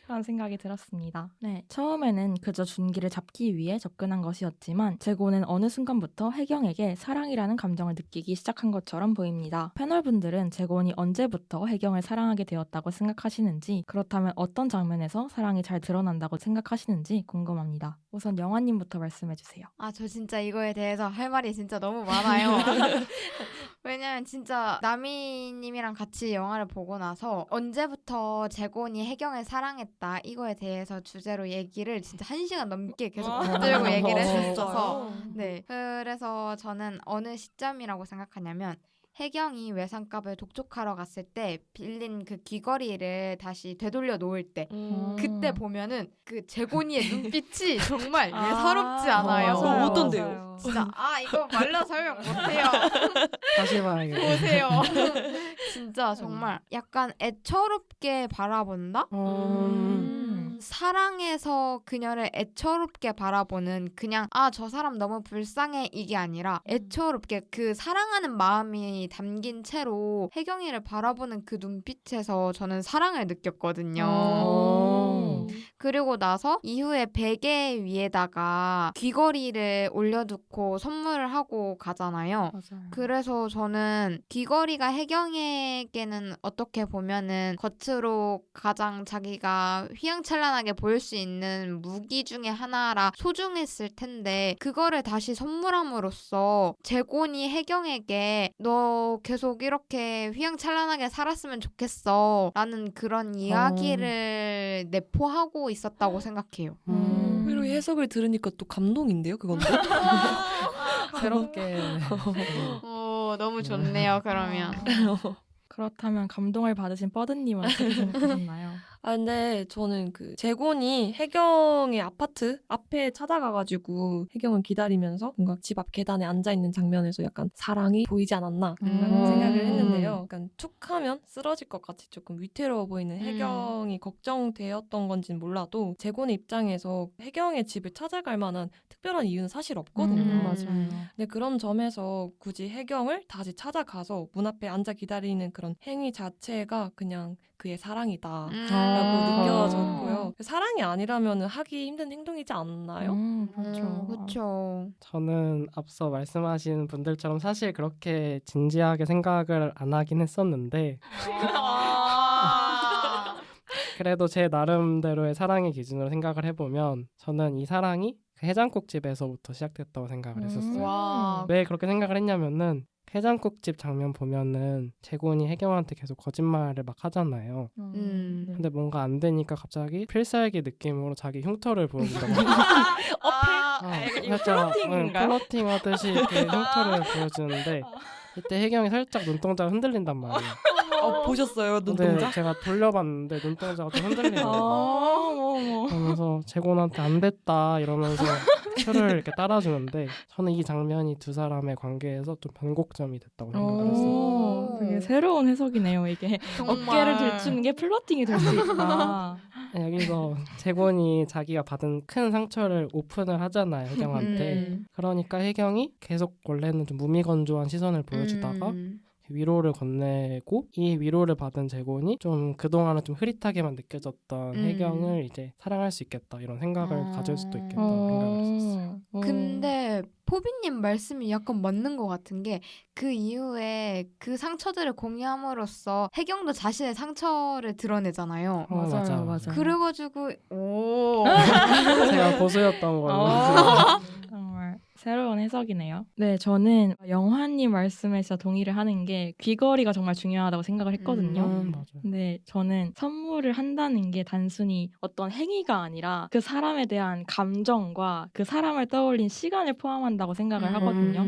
그런 생각이 들었습니다. 네, 처음에는 그저 준기를 잡기 위해 접근한 것이었지만 재고는 어느 순간부터 혜경에게 사랑이라는 감정을 느끼기 시작한 것처럼 보입니다. 패널분들은 재곤이 언제부터 혜경을 사랑하게 되었다고 생각하시는지, 그렇다면 어떤 장면에서 사랑이 잘 드러난다고 생각하시는지 궁금합니다. 우선 영화님부터 말씀해주세요. 저 진짜 이거에 대해서 할 말이 진짜 너무 많아요. 왜냐면 진짜 나미님이랑 같이 영화를 보고 나서 언제부터 재곤이 혜경을 사랑했다 이거에 대해서 주제로 얘기를 진짜 1시간 넘게 계속 붙들고 얘기를 했었어서 네, 그래서 저는 어느 시점이라고 생각하냐면 혜경이 외상값을 독촉하러 갔을 때 빌린 그 귀걸이를 다시 되돌려 놓을 때 그때 보면은 그 재곤이의 눈빛이 정말 예사롭지 않아요. 맞아요. 어떤데요? 진짜 이거 말로 설명 못해요. 다시 봐야겠네. 보세요. 진짜 정말 약간 애처롭게 바라본다? 사랑해서 그녀를 애처롭게 바라보는, 그냥 저 사람 너무 불쌍해 이게 아니라 애처롭게 그 사랑하는 마음이 담긴 채로 혜경이를 바라보는 그 눈빛에서 저는 사랑을 느꼈거든요. 그리고 나서 이후에 베개 위에다가 귀걸이를 올려두고 선물을 하고 가잖아요. 맞아요. 그래서 저는 귀걸이가 혜경에게는 어떻게 보면은 겉으로 가장 자기가 휘황찬란하게 보일 수 있는 무기 중에 하나라 소중했을 텐데, 그거를 다시 선물함으로써 재곤이 혜경에게 너 계속 이렇게 휘황찬란하게 살았으면 좋겠어 라는 그런 이야기를 내포하고 있었다고 생각해요. 오히려 해석을 들으니까 또 감동인데요, 그건. 새롭게. 너무 좋네요. 그러면 그렇다면 감동을 받으신 뻐드님은 어떻게 생각하셨나요? 근데 저는 그 재곤이 혜경의 아파트 앞에 찾아가가지고 혜경을 기다리면서 뭔가 집 앞 계단에 앉아있는 장면에서 약간 사랑이 보이지 않았나 생각을 했는데요. 약간 툭하면 쓰러질 것 같이 조금 위태로워 보이는 혜경이 걱정되었던 건지는 몰라도 재곤의 입장에서 혜경의 집을 찾아갈 만한 특별한 이유는 사실 없거든요. 맞아요. 근데 그런 점에서 굳이 혜경을 다시 찾아가서 문 앞에 앉아 기다리는 그런 행위 자체가 그냥 그의 사랑이다 라고 느껴졌고요. 사랑이 아니라면 하기 힘든 행동이지 않나요? 그렇죠. 그렇죠. 저는 앞서 말씀하신 분들처럼 사실 그렇게 진지하게 생각을 안 하긴 했었는데 그래도 제 나름대로의 사랑의 기준으로 생각을 해보면 저는 이 사랑이 그 해장국집에서부터 시작됐다고 생각을 했었어요. 와. 왜 그렇게 생각을 했냐면은 해장국집 장면 보면은 재곤이 혜경한테 계속 거짓말을 막 하잖아요. 네. 근데 뭔가 안 되니까 갑자기 필살기 느낌으로 자기 흉터를 보여준다고. 살짝 플러팅 하듯이 이렇게 흉터를 보여주는데 이때 혜경이 살짝 눈동자가 흔들린단 말이에요. 보셨어요, 근데 눈동자? 제가 돌려봤는데 눈동자가 좀 흔들리더라고요. 그러면서 재곤한테 안 됐다 이러면서 표를 이렇게 따라주는데 저는 이 장면이 두 사람의 관계에서 좀 변곡점이 됐다고 생각을 했어요. 되게 새로운 해석이네요. 이게 어깨를 들추는 게 플러팅이 될 수 있다. 여기서 재곤이 자기가 받은 큰 상처를 오픈을 하잖아요, 혜경한테. 그러니까 혜경이 계속 원래는 좀 무미건조한 시선을 보여주다가 위로를 건네고 이 위로를 받은 재곤이 좀 그동안은 좀 흐릿하게만 느껴졌던 혜경을 이제 사랑할 수 있겠다 이런 생각을 가질 수도 있겠다 생각을 했었어요. 근데 포비님 말씀이 약간 맞는 것 같은 게 그 이후에 그 상처들을 공유함으로써 혜경도 자신의 상처를 드러내잖아요. 맞아요. 그래가지고 오 제가 고수였던 걸로. 정말 새로운 해석이네요. 네, 저는 영화님 말씀에 진짜 동의를 하는 게 귀걸이가 정말 중요하다고 생각을 했거든요. 맞아요. 근데 저는 선물을 한다는 게 단순히 어떤 행위가 아니라 그 사람에 대한 감정과 그 사람을 떠올린 시간을 포함한다고 생각을 하거든요.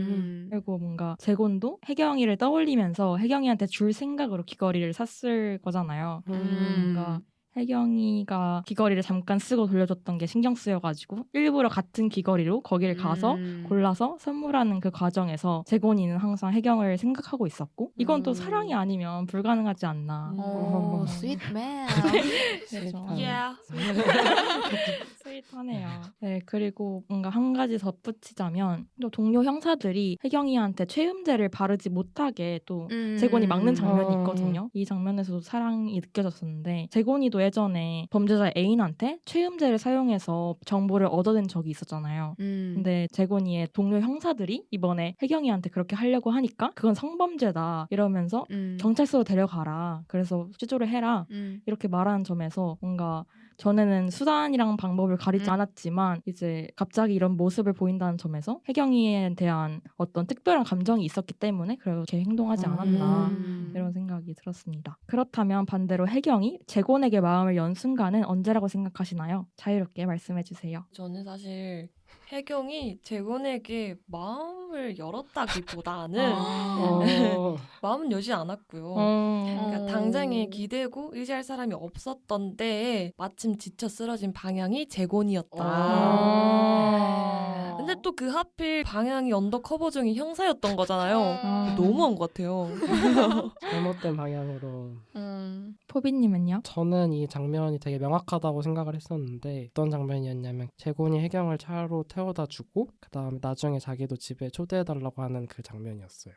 그리고 뭔가 재곤도 혜경이를 떠올리면서 혜경이한테 줄 생각으로 귀걸이를 샀을 거잖아요. 뭔가 혜경이가 귀걸이를 잠깐 쓰고 돌려줬던 게 신경 쓰여가지고 일부러 같은 귀걸이로 거기를 가서 골라서 선물하는 그 과정에서 재곤이는 항상 혜경을 생각하고 있었고 이건 또 사랑이 아니면 불가능하지 않나. 오 스윗맨 그래서 Yeah. 스윗하네요. 네, 그리고 뭔가 한 가지 덧붙이자면 또 동료 형사들이 혜경이한테 최음제를 바르지 못하게 또 재곤이 막는 장면이 있거든요. 이 장면에서도 사랑이 느껴졌었는데 재곤이도 예전에 범죄자 애인한테 최음제를 사용해서 정보를 얻어낸 적이 있었잖아요. 근데 재곤이의 동료 형사들이 이번에 혜경이한테 그렇게 하려고 하니까 그건 성범죄다 이러면서 경찰서로 데려가라. 그래서 취조를 해라. 이렇게 말하는 점에서 뭔가 전에는 수단이랑 방법을 가리지 않았지만 이제 갑자기 이런 모습을 보인다는 점에서 혜경이에 대한 어떤 특별한 감정이 있었기 때문에 그렇게 행동하지 않았나 이런 생각이 들었습니다. 그렇다면 반대로 혜경이 재곤에게 마음을 연 순간은 언제라고 생각하시나요? 자유롭게 말씀해 주세요. 저는 사실 혜경이 재곤에게 마음을 열었다기보다는 마음은 열지 않았고요. 그러니까 당장에 기대고 의지할 사람이 없었던 때에 마침 지쳐 쓰러진 방향이 재곤이었다. 근데 또 그 하필 방향이 언더커버 중인 형사였던 거잖아요. 너무한 것 같아요. 잘못된 방향으로. 포비님은요? 저는 이 장면이 되게 명확하다고 생각을 했었는데 어떤 장면이었냐면 재곤이 혜경을 차로 태워다 주고 그 다음에 나중에 자기도 집에 초대해달라고 하는 그 장면이었어요.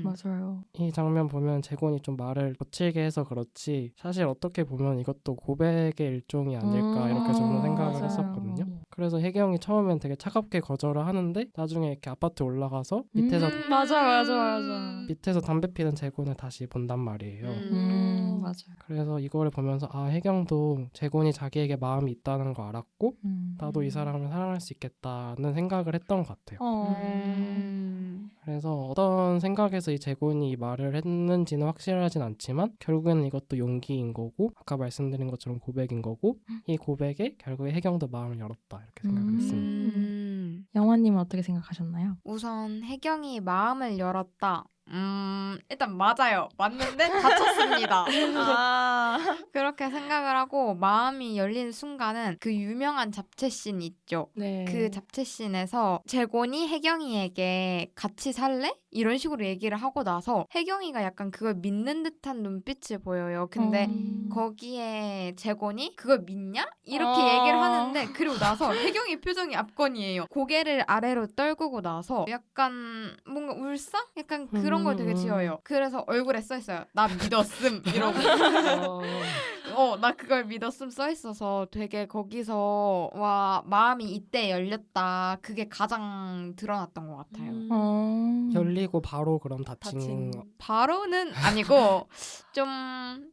맞아요. 이 장면 보면 재곤이 좀 말을 거칠게 해서 그렇지 사실 어떻게 보면 이것도 고백의 일종이 아닐까 이렇게 저는 생각을 맞아요. 했었거든요. 그래서 혜경이 처음엔 되게 차갑게 거절을 하는데 나중에 이렇게 아파트 올라가서 밑에서 밑에서 담배 피는 재곤을 다시 본단 말이에요. 맞아요. 그래서 이거를 보면서 아 혜경도 재곤이 자기에게 마음이 있다는 거 알았고 나도 이 사람을 사랑할 수 있겠다는 생각을 했던 것 같아요. 그래서 어떤 생각에서 이 재곤이 이 말을 했는지는 확실하진 않지만 결국에는 이것도 용기인 거고 아까 말씀드린 것처럼 고백인 거고 이 고백에 결국에 혜경도 마음을 열었다 이렇게 생각을 했습니다. 영화님은 어떻게 생각하셨나요? 우선 혜경이 마음을 열었다. 일단 맞아요. 맞는데 다쳤습니다. 그렇게 생각을 하고 마음이 열린 순간은 그 유명한 잡채씬 있죠. 네. 그 잡채씬에서 재곤이 혜경이에게 같이 살래? 이런 식으로 얘기를 하고 나서 혜경이가 약간 그걸 믿는 듯한 눈빛을 보여요. 근데 거기에 재곤이 그걸 믿냐? 이렇게 얘기를 하는데 그리고 나서 혜경이 표정이 압권이에요. 고개를 아래로 떨구고 나서 약간 뭔가 울상? 약간 그런 걸 되게 지어요. 그래서 얼굴에 써있어요. 나 믿었음 이러고 나 그걸 믿었음 써있어서 되게 거기서 와 마음이 이때 열렸다. 그게 가장 드러났던 것 같아요. 열리고 바로 그럼 다친 바로는 아니고 좀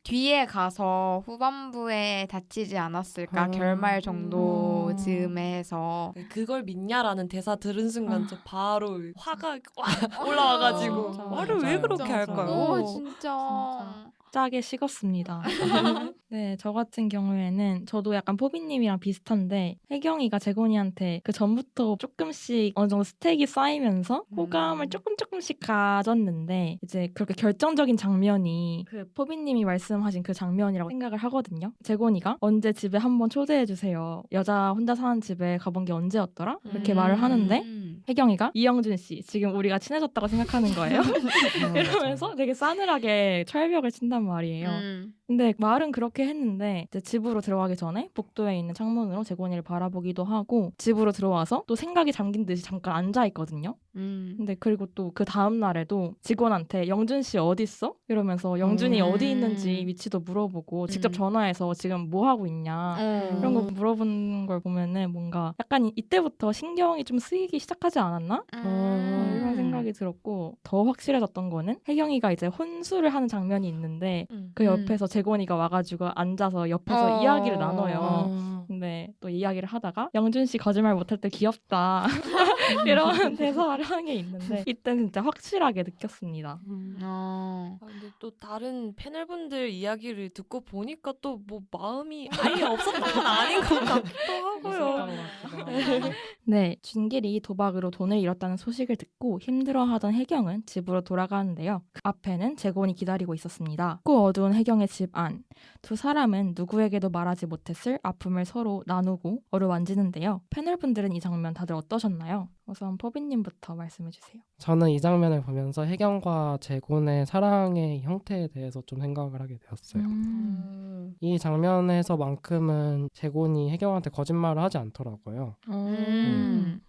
뒤에 가서 후반부에 다치지 않았을까 결말 정도 즈음에 해서 그걸 믿냐라는 대사 들은 순간 저 바로 화가 꽉 올라와가지고 진짜. 말을 왜 그렇게 진짜. 할까요? 진짜. 짜게 식었습니다. 네, 저 같은 경우에는 저도 약간 포비님이랑 비슷한데 혜경이가 재곤이한테 그 전부터 조금씩 어느 정도 스택이 쌓이면서 호감을 조금씩 가졌는데 이제 그렇게 결정적인 장면이 그 포비님이 말씀하신 그 장면이라고 생각을 하거든요. 재곤이가 언제 집에 한번 초대해주세요. 여자 혼자 사는 집에 가본 게 언제였더라? 이렇게 말을 하는데 혜경이가 이영준 씨 지금 우리가 친해졌다고 생각하는 거예요? 이러면서 되게 싸늘하게 철벽을 친단 했단 말이에요. 근데 말은 그렇게 했는데 이제 집으로 들어가기 전에 복도에 있는 창문으로 재곤이를 바라보기도 하고 집으로 들어와서 또 생각이 잠긴 듯이 잠깐 앉아 있거든요. 근데 그리고 또 그 다음 날에도 직원한테 영준 씨 어디 있어? 이러면서 영준이 어디 있는지 위치도 물어보고 직접 전화해서 지금 뭐 하고 있냐 이런 거 물어보는 걸 보면은 뭔가 약간 이때부터 신경이 좀 쓰이기 시작하지 않았나? 이런 생각이 들었고 더 확실해졌던 거는 혜경이가 이제 혼술을 하는 장면이 있는데 그 옆에서 재곤이가 와가지고 앉아서 옆에서 이야기를 나눠요. 근데 또 이야기를 하다가 영준 씨 거짓말 못할 때 귀엽다 이런 대사를 하는 게 있는데 이때는 진짜 확실하게 느꼈습니다. 근데 또 다른 패널분들 이야기를 듣고 보니까 또 뭐 마음이 아예 없었던 건 아닌 것 같기도 하고요. 네, 준길이 도박으로 돈을 잃었다는 소식을 듣고 힘들어하던 혜경은 집으로 돌아가는데요. 그 앞에는 재곤이 기다리고 있었습니다. 춥고 어두운 혜경의 집 안. 두 사람은 누구에게도 말하지 못했을 아픔을 서로 나누고 어루만지는데요. 패널분들은 이 장면 다들 어떠셨나요? 우선 포비님부터 말씀해주세요. 저는 이 장면을 보면서 혜경과 재곤의 사랑의 형태에 대해서 좀 생각을 하게 되었어요. 이 장면에서만큼은 재곤이 혜경한테 거짓말을 하지 않더라고요.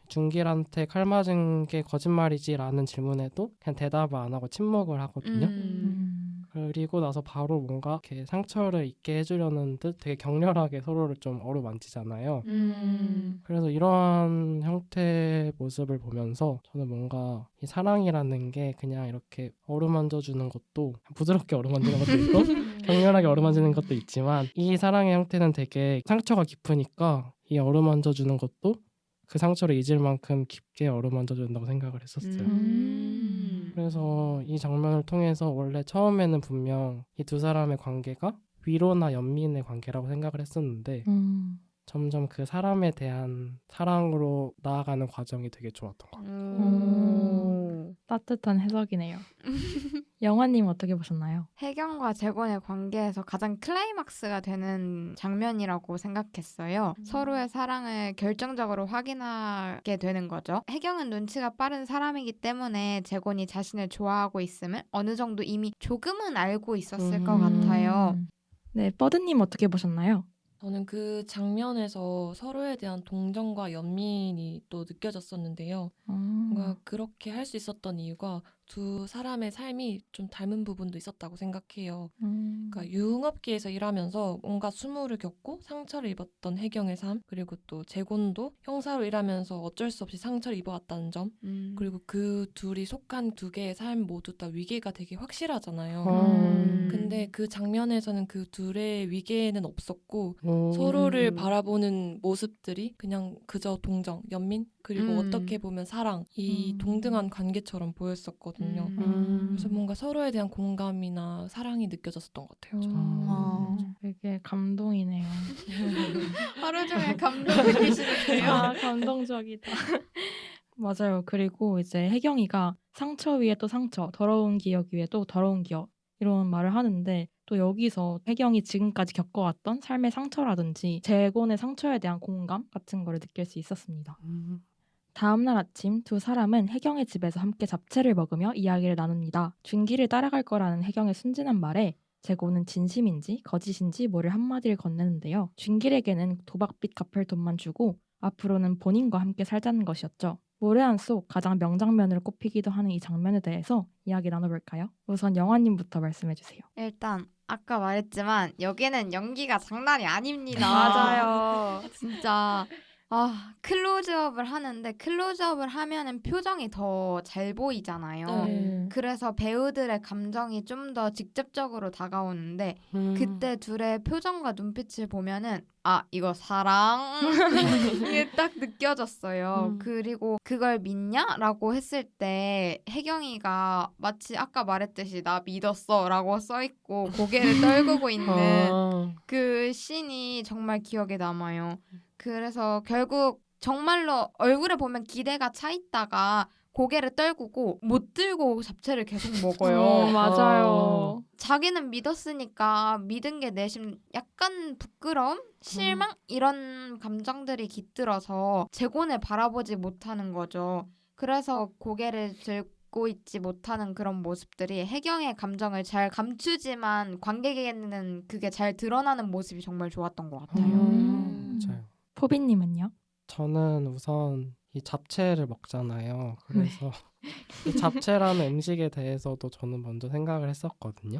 준길한테 칼 맞은 게 거짓말이지라는 질문에도 그냥 대답을 안 하고 침묵을 하거든요. 그리고 나서 바로 뭔가 이렇게 상처를 잊게 해주려는 듯 되게 격렬하게 서로를 좀 어루만지잖아요. 그래서 이러한 형태의 모습을 보면서 저는 뭔가 이 사랑이라는 게 그냥 이렇게 어루만져주는 것도 부드럽게 어루만지는 것도 있고 격렬하게 어루만지는 것도 있지만 이 사랑의 형태는 되게 상처가 깊으니까 이 어루만져주는 것도 그 상처를 잊을 만큼 깊게 어루만져준다고 생각을 했었어요. 그래서 이 장면을 통해서 원래 처음에는 분명 이 두 사람의 관계가 위로나 연민의 관계라고 생각을 했었는데 점점 그 사람에 대한 사랑으로 나아가는 과정이 되게 좋았던 것 같아요. 따뜻한 해석이네요. 영화님 어떻게 보셨나요? 혜경과 재곤의 관계에서 가장 클라이막스가 되는 장면이라고 생각했어요. 서로의 사랑을 결정적으로 확인하게 되는 거죠. 혜경은 눈치가 빠른 사람이기 때문에 재곤이 자신을 좋아하고 있음을 어느 정도 이미 조금은 알고 있었을 것 같아요. 네, 버드님 어떻게 보셨나요? 저는 그 장면에서 서로에 대한 동정과 연민이 또 느껴졌었는데요. 뭔가 그렇게 할 수 있었던 이유가 두 사람의 삶이 좀 닮은 부분도 있었다고 생각해요. 그러니까 유흥업계에서 일하면서 뭔가 수모를 겪고 상처를 입었던 혜경의 삶, 그리고 또 재곤도 형사로 일하면서 어쩔 수 없이 상처를 입어왔다는 점, 그리고 그 둘이 속한 두 개의 삶 모두 다 위계가 되게 확실하잖아요. 근데 그 장면에서는 그 둘의 위계는 없었고 서로를 바라보는 모습들이 그냥 그저 동정, 연민, 그리고 어떻게 보면 사랑, 이 동등한 관계처럼 보였었거든요. 그래서 뭔가 서로에 대한 공감이나 사랑이 느껴졌었던 것 같아요. 되게 감동이네요. 하루 종일 감동 느끼시는데요. 감동적이다. 맞아요. 그리고 이제 혜경이가 상처 위에 또 상처, 더러운 기억 위에 또 더러운 기억 이런 말을 하는데 또 여기서 혜경이 지금까지 겪어왔던 삶의 상처라든지 재곤의 상처에 대한 공감 같은 거를 느낄 수 있었습니다. 다음날 아침 두 사람은 혜경의 집에서 함께 잡채를 먹으며 이야기를 나눕니다. 준기를 따라갈 거라는 혜경의 순진한 말에 재곤은 진심인지 거짓인지 모를 한마디를 건네는데요. 준길에게는 도박빚 갚을 돈만 주고 앞으로는 본인과 함께 살자는 것이었죠. 모래안 속 가장 명장면으로 꼽히기도 하는 이 장면에 대해서 이야기 나눠볼까요? 우선 영화님부터 말씀해주세요. 일단 아까 말했지만 여기는 연기가 장난이 아닙니다. 맞아요. 진짜 클로즈업을 하는데 클로즈업을 하면은 표정이 더 잘 보이잖아요. 그래서 배우들의 감정이 좀 더 직접적으로 다가오는데 그때 둘의 표정과 눈빛을 보면은 이거 사랑 이게 딱 느껴졌어요. 그리고 그걸 믿냐라고 했을 때 혜경이가 마치 아까 말했듯이 나 믿었어라고 써있고 고개를 떨구고 있는 그 씬이 정말 기억에 남아요. 그래서 결국 정말로 얼굴에 보면 기대가 차 있다가 고개를 떨구고 못 들고 잡채를 계속 먹어요. 맞아요. 자기는 믿었으니까 믿은 게 내심 약간 부끄러움? 실망? 이런 감정들이 깃들어서 재곤을 바라보지 못하는 거죠. 그래서 고개를 들고 잊고 있지 못하는 그런 모습들이 혜경의 감정을 잘 감추지만 관객에게는 그게 잘 드러나는 모습이 정말 좋았던 것 같아요. 맞아요. 포비님은요? 저는 우선 이 잡채를 먹잖아요. 그래서 이 잡채라는 음식에 대해서도 저는 먼저 생각을 했었거든요.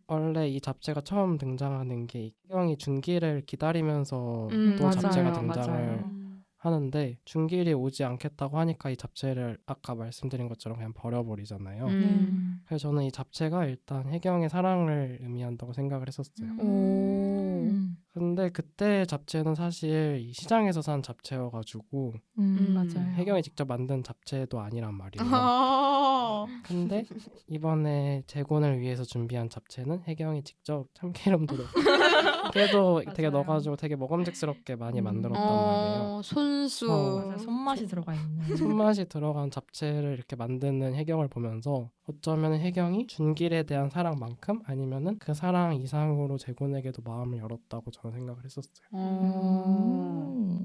원래 이 잡채가 처음 등장하는 게 혜경이 준기를 기다리면서 또 잡채가 등장을 하는데 준길이 오지 않겠다고 하니까 이 잡채를 아까 말씀드린 것처럼 그냥 버려버리잖아요. 그래서 저는 이 잡채가 일단 혜경의 사랑을 의미한다고 생각을 했었어요. 근데 그때 잡채는 사실 이 시장에서 산 잡채여가지고 맞아요. 혜경이 직접 만든 잡채도 아니란 말이에요. 근데 이번에 재곤을 위해서 준비한 잡채는 혜경이 직접 참기름도 넣고 걔도 되게 맞아요. 넣어가지고 되게 먹음직스럽게 많이 만들었단 말이에요. 손수. 맞아요. 손맛이 들어가 있는. 손맛이 들어간 잡채를 이렇게 만드는 혜경을 보면서 어쩌면 혜경이 준길에 대한 사랑만큼 아니면은 그 사랑 이상으로 재곤에게도 마음을 열었다고 저는 생각을 했었어요.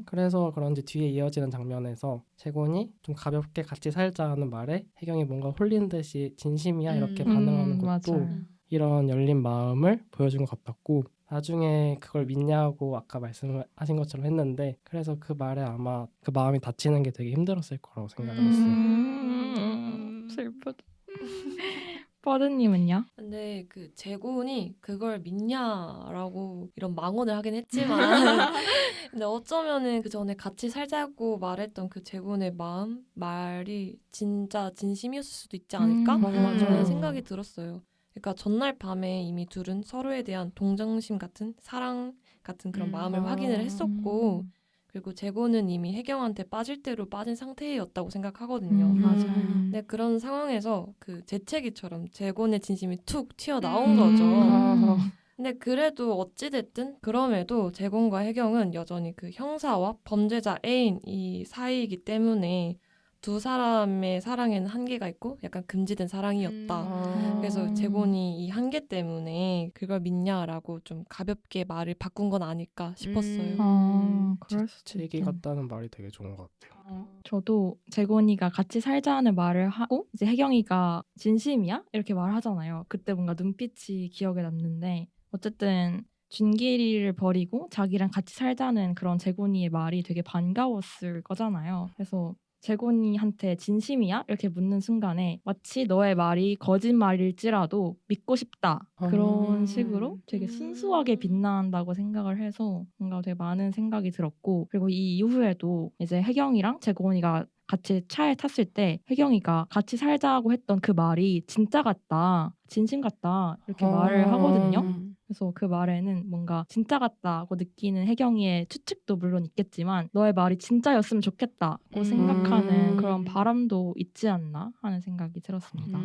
그래서 그런지 뒤에 이어지는 장면에서 재곤이 좀 가볍게 같이 살자는 말에 혜경이 뭔가 홀린 듯이 진심이야 이렇게 반응하는 것도 맞아요. 이런 열린 마음을 보여준 것 같았고 나중에 그걸 믿냐고 아까 말씀하신 것처럼 했는데 그래서 그 말에 아마 그 마음이 닫히는 게 되게 힘들었을 거라고 생각을 했어요. 슬프다. 버드님은요? 근데 그 재곤이 그걸 믿냐라고 이런 망언을 하긴 했지만 근데 어쩌면은 그 전에 같이 살자고 말했던 그 재곤의 말이 진짜 진심이었을 수도 있지 않을까? 저는 생각이 들었어요. 그러니까 전날 밤에 이미 둘은 서로에 대한 동정심 같은 사랑 같은 그런 마음을 확인을 했었고 그리고 재곤은 이미 혜경한테 빠질 대로 빠진 상태였다고 생각하거든요. 맞아요. 근데 그런 상황에서 그 재채기처럼 재곤의 진심이 툭 튀어나온 거죠. 근데 그래도 어찌됐든 그럼에도 재곤과 혜경은 여전히 그 형사와 범죄자 A인 이 사이이기 때문에 두 사람의 사랑에는 한계가 있고 약간 금지된 사랑이었다. 그래서 재곤이 이 한계 때문에 그걸 믿냐라고 좀 가볍게 말을 바꾼 건 아닐까 싶었어요. 그럴 수도 재기 있겠네. 같다는 말이 되게 좋은 것 같아요. 저도 재곤이가 같이 살자는 말을 하고 이제 혜경이가 진심이야? 이렇게 말하잖아요. 그때 뭔가 눈빛이 기억에 남는데 어쨌든 준길이를 버리고 자기랑 같이 살자는 그런 재곤이의 말이 되게 반가웠을 거잖아요. 그래서 재곤이한테 진심이야? 이렇게 묻는 순간에 마치 너의 말이 거짓말일지라도 믿고 싶다. 그런 식으로 되게 순수하게 빛난다고 생각을 해서 뭔가 되게 많은 생각이 들었고 그리고 이 이후에도 이제 혜경이랑 재곤이가 같이 차에 탔을 때 혜경이가 같이 살자고 했던 그 말이 진짜 같다. 진심 같다. 이렇게 말을 하거든요. 그래서 그 말에는 뭔가 진짜 같다고 느끼는 혜경이의 추측도 물론 있겠지만 너의 말이 진짜였으면 좋겠다고 생각하는 그런 바람도 있지 않나 하는 생각이 들었습니다.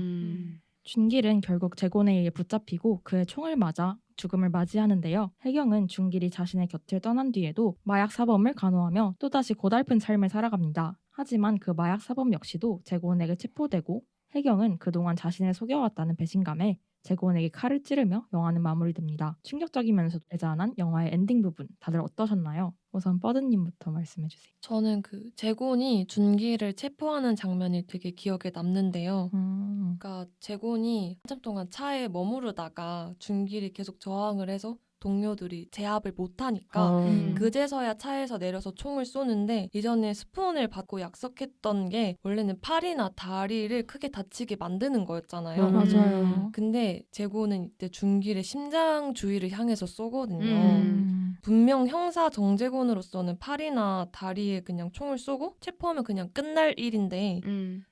준길은 결국 재곤에 의해 붙잡히고 그의 총을 맞아 죽음을 맞이하는데요. 혜경은 준길이 자신의 곁을 떠난 뒤에도 마약 사범을 간호하며 또다시 고달픈 삶을 살아갑니다. 하지만 그 마약 사범 역시도 재곤에게 체포되고 혜경은 그동안 자신을 속여왔다는 배신감에 재곤에게 칼을 찌르며 영화는 마무리됩니다. 충격적이면서도 애잔한 영화의 엔딩 부분 다들 어떠셨나요? 우선 버드님부터 말씀해주세요. 저는 그 재곤이 준기를 체포하는 장면이 되게 기억에 남는데요. 그러니까 재곤이 한참 동안 차에 머무르다가 준길이 계속 저항을 해서 동료들이 제압을 못하니까 그제서야 차에서 내려서 총을 쏘는데 이전에 스폰을 받고 약속했던 게 원래는 팔이나 다리를 크게 다치게 만드는 거였잖아요. 맞아요. 근데 재곤은 이때 준길의 심장 주위를 향해서 쏘거든요. 분명 형사 정재곤으로서는 팔이나 다리에 그냥 총을 쏘고 체포하면 그냥 끝날 일인데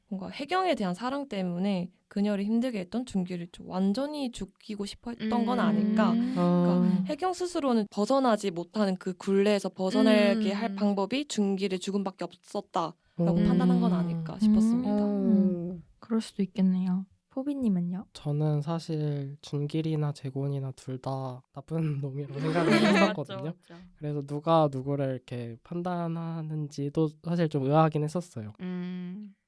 뭔가 혜경에 대한 사랑 때문에 그녀를 힘들게 했던 준기를 좀 완전히 죽이고 싶어 했던 건 아닐까. 그러니까 혜경 스스로는 벗어나지 못하는 그 굴레에서 벗어나게 할 방법이 준기의 죽음밖에 없었다라고 판단한 건 아닐까 싶었습니다. 그럴 수도 있겠네요. 포비님은요? 저는 사실 준길이나 재곤이나 둘 다 나쁜 놈이라고 생각을 했었거든요. 그래서 누가 누구를 이렇게 판단하는지도 사실 좀 의아하긴 했었어요.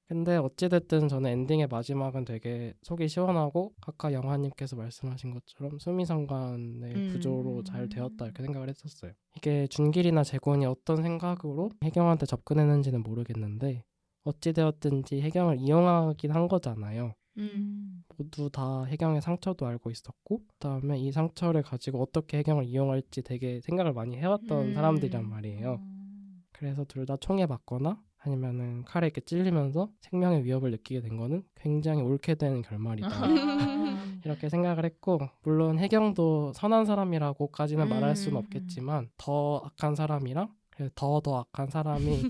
근데 어찌됐든 저는 엔딩의 마지막은 되게 속이 시원하고 아까 영화님께서 말씀하신 것처럼 수미상관의 구조로 잘 되었다 이렇게 생각을 했었어요. 이게 준길이나 재곤이 어떤 생각으로 혜경한테 접근했는지는 모르겠는데 어찌되었든지 혜경을 이용하긴 한 거잖아요. 음. 모두 다 혜경의 상처도 알고 있었고 그다음에 이 상처를 가지고 어떻게 혜경을 이용할지 되게 생각을 많이 해왔던 사람들이란 말이에요. 그래서 둘 다 총에 맞거나 아니면은 칼에 이렇게 찔리면서 생명의 위협을 느끼게 된 거는 굉장히 옳게 된 결말이다. 이렇게 생각을 했고 물론 혜경도 선한 사람이라고까지는 말할 수는 없겠지만 더 악한 사람이랑 더 악한 사람이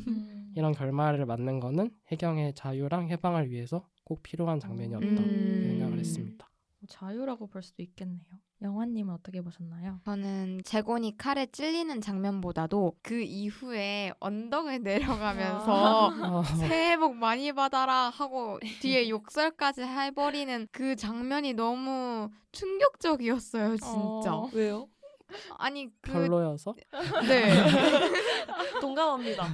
이런 결말을 맞는 거는 혜경의 자유랑 해방을 위해서 꼭 필요한 장면이었다 생각을 했습니다. 자유라고 볼 수도 있겠네요. 영화님은 어떻게 보셨나요? 저는 재곤이 칼에 찔리는 장면보다도 그 이후에 언덕을 내려가면서 새해 복 많이 받아라 하고 뒤에 욕설까지 해버리는 그 장면이 너무 충격적이었어요, 진짜. 왜요? 아니 별로여서? 네. 동감합니다.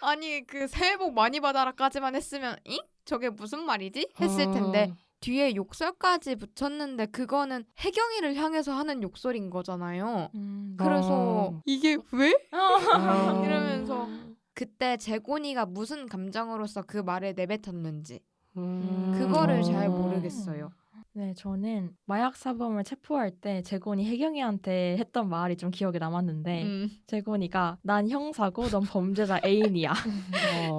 아니 그 새해 복 많이 받아라까지만 했으면 잉? 저게 무슨 말이지? 했을 텐데 뒤에 욕설까지 붙였는데 그거는 혜경이를 향해서 하는 욕설인 거잖아요. 그래서 이게 왜? 이러면서 그때 재곤이가 무슨 감정으로서 그 말을 내뱉었는지 그거를 잘 모르겠어요. 네, 저는 마약 사범을 체포할 때 재곤이 혜경이한테 했던 말이 좀 기억에 남았는데 재곤이가 난 형사고 넌 범죄자 애인이야.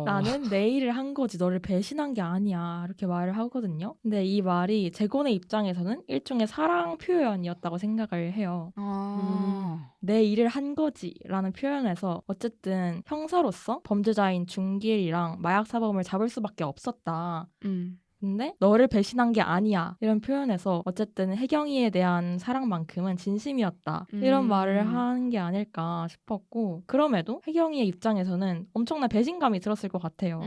나는 내 일을 한 거지 너를 배신한 게 아니야. 이렇게 말을 하거든요. 근데 이 말이 재곤의 입장에서는 일종의 사랑 표현이었다고 생각을 해요. 내 일을 한 거지 라는 표현에서 어쨌든 형사로서 범죄자인 준길이랑 마약 사범을 잡을 수밖에 없었다. 근데 너를 배신한 게 아니야 이런 표현에서 어쨌든 혜경이에 대한 사랑만큼은 진심이었다 이런 말을 하는 게 아닐까 싶었고 그럼에도 혜경이의 입장에서는 엄청난 배신감이 들었을 것 같아요.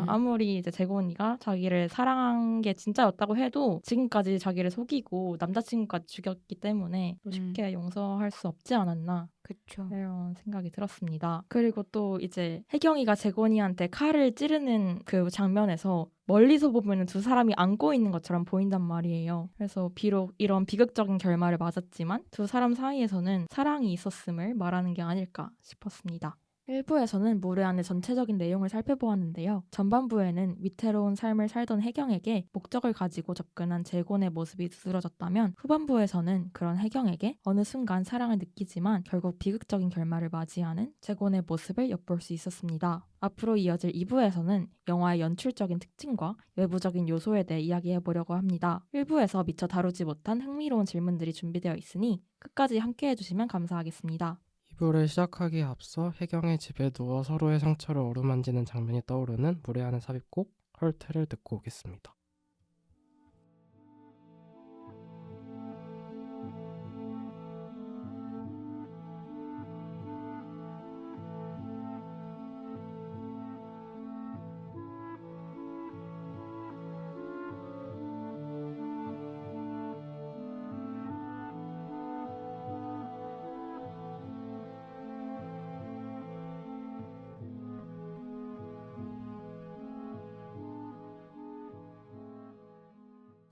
아무리 이제 재곤이가 자기를 사랑한 게 진짜였다고 해도 지금까지 자기를 속이고 남자친구까지 죽였기 때문에 또 쉽게 용서할 수 없지 않았나 그쵸. 이런 생각이 들었습니다. 그리고 또 이제 혜경이가 재곤이한테 칼을 찌르는 그 장면에서 멀리서 보면 두 사람이 안고 있는 것처럼 보인단 말이에요. 그래서 비록 이런 비극적인 결말을 맞았지만 두 사람 사이에서는 사랑이 있었음을 말하는 게 아닐까 싶었습니다. 1부에서는 무례한의 전체적인 내용을 살펴보았는데요. 전반부에는 위태로운 삶을 살던 혜경에게 목적을 가지고 접근한 재곤의 모습이 두드러졌다면 후반부에서는 그런 혜경에게 어느 순간 사랑을 느끼지만 결국 비극적인 결말을 맞이하는 재곤의 모습을 엿볼 수 있었습니다. 앞으로 이어질 2부에서는 영화의 연출적인 특징과 외부적인 요소에 대해 이야기해보려고 합니다. 1부에서 미처 다루지 못한 흥미로운 질문들이 준비되어 있으니 끝까지 함께해 주시면 감사하겠습니다. 2부를 시작하기에 앞서 혜경의 집에 누워 서로의 상처를 어루만지는 장면이 떠오르는 무례한의 삽입곡 헐트를 듣고 오겠습니다.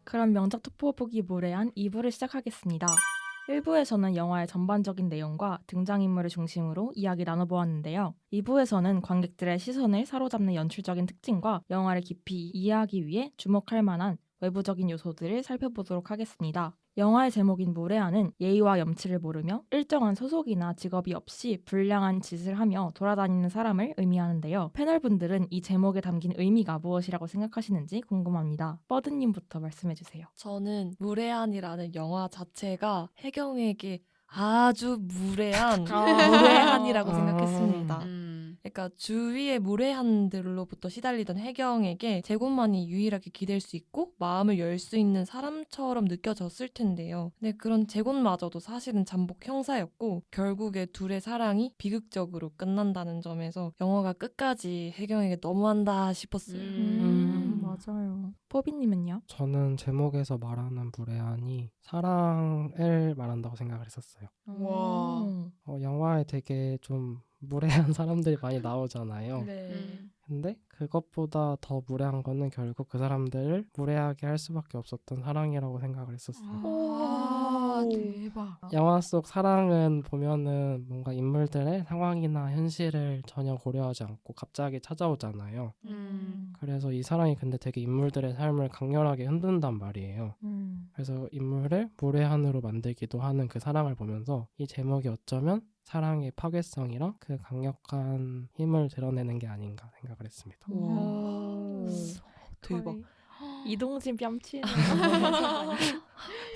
그럼 명작 돋보기 무례한 2부를 시작하겠습니다. 1부에서는 영화의 전반적인 내용과 등장인물을 중심으로 이야기 나눠보았는데요. 2부에서는 관객들의 시선을 사로잡는 연출적인 특징과 영화를 깊이 이해하기 위해 주목할 만한 외부적인 요소들을 살펴보도록 하겠습니다. 영화의 제목인 무례한은 예의와 염치를 모르며 일정한 소속이나 직업이 없이 불량한 짓을 하며 돌아다니는 사람을 의미하는데요. 패널분들은 이 제목에 담긴 의미가 무엇이라고 생각하시는지 궁금합니다. 버드님부터 말씀해주세요. 저는 무례한이라는 영화 자체가 혜경에게 아주 무례한 무례한이라고 생각했습니다. 그러니까 주위의 무례한들로부터 시달리던 혜경에게 재곤만이 유일하게 기댈 수 있고 마음을 열 수 있는 사람처럼 느껴졌을 텐데요. 근데 그런 재곤마저도 사실은 잠복 형사였고 결국에 둘의 사랑이 비극적으로 끝난다는 점에서 영화가 끝까지 혜경에게 너무한다 싶었어요. 맞아요. 뽀비님은요? 저는 제목에서 말하는 무례한이 사랑을 말한다고 생각을 했었어요. 와. 영화에 되게 좀 무례한 사람들이 많이 나오잖아요. 근데 그것보다 더 무례한 거는 결국 그 사람들을 무례하게 할 수밖에 없었던 사랑이라고 생각을 했었어요. 와 대박. 영화 속 사랑은 보면은 뭔가 인물들의 상황이나 현실을 전혀 고려하지 않고 갑자기 찾아오잖아요. 그래서 이 사랑이 근데 되게 인물들의 삶을 강렬하게 흔든단 말이에요. 그래서 인물을 무례한으로 만들기도 하는 그 사랑을 보면서 이 제목이 어쩌면 사랑의 파괴성이랑 그 강력한 힘을 드러내는 게 아닌가 생각을 했습니다. 와. 대박. 거의 이동진 뺨치는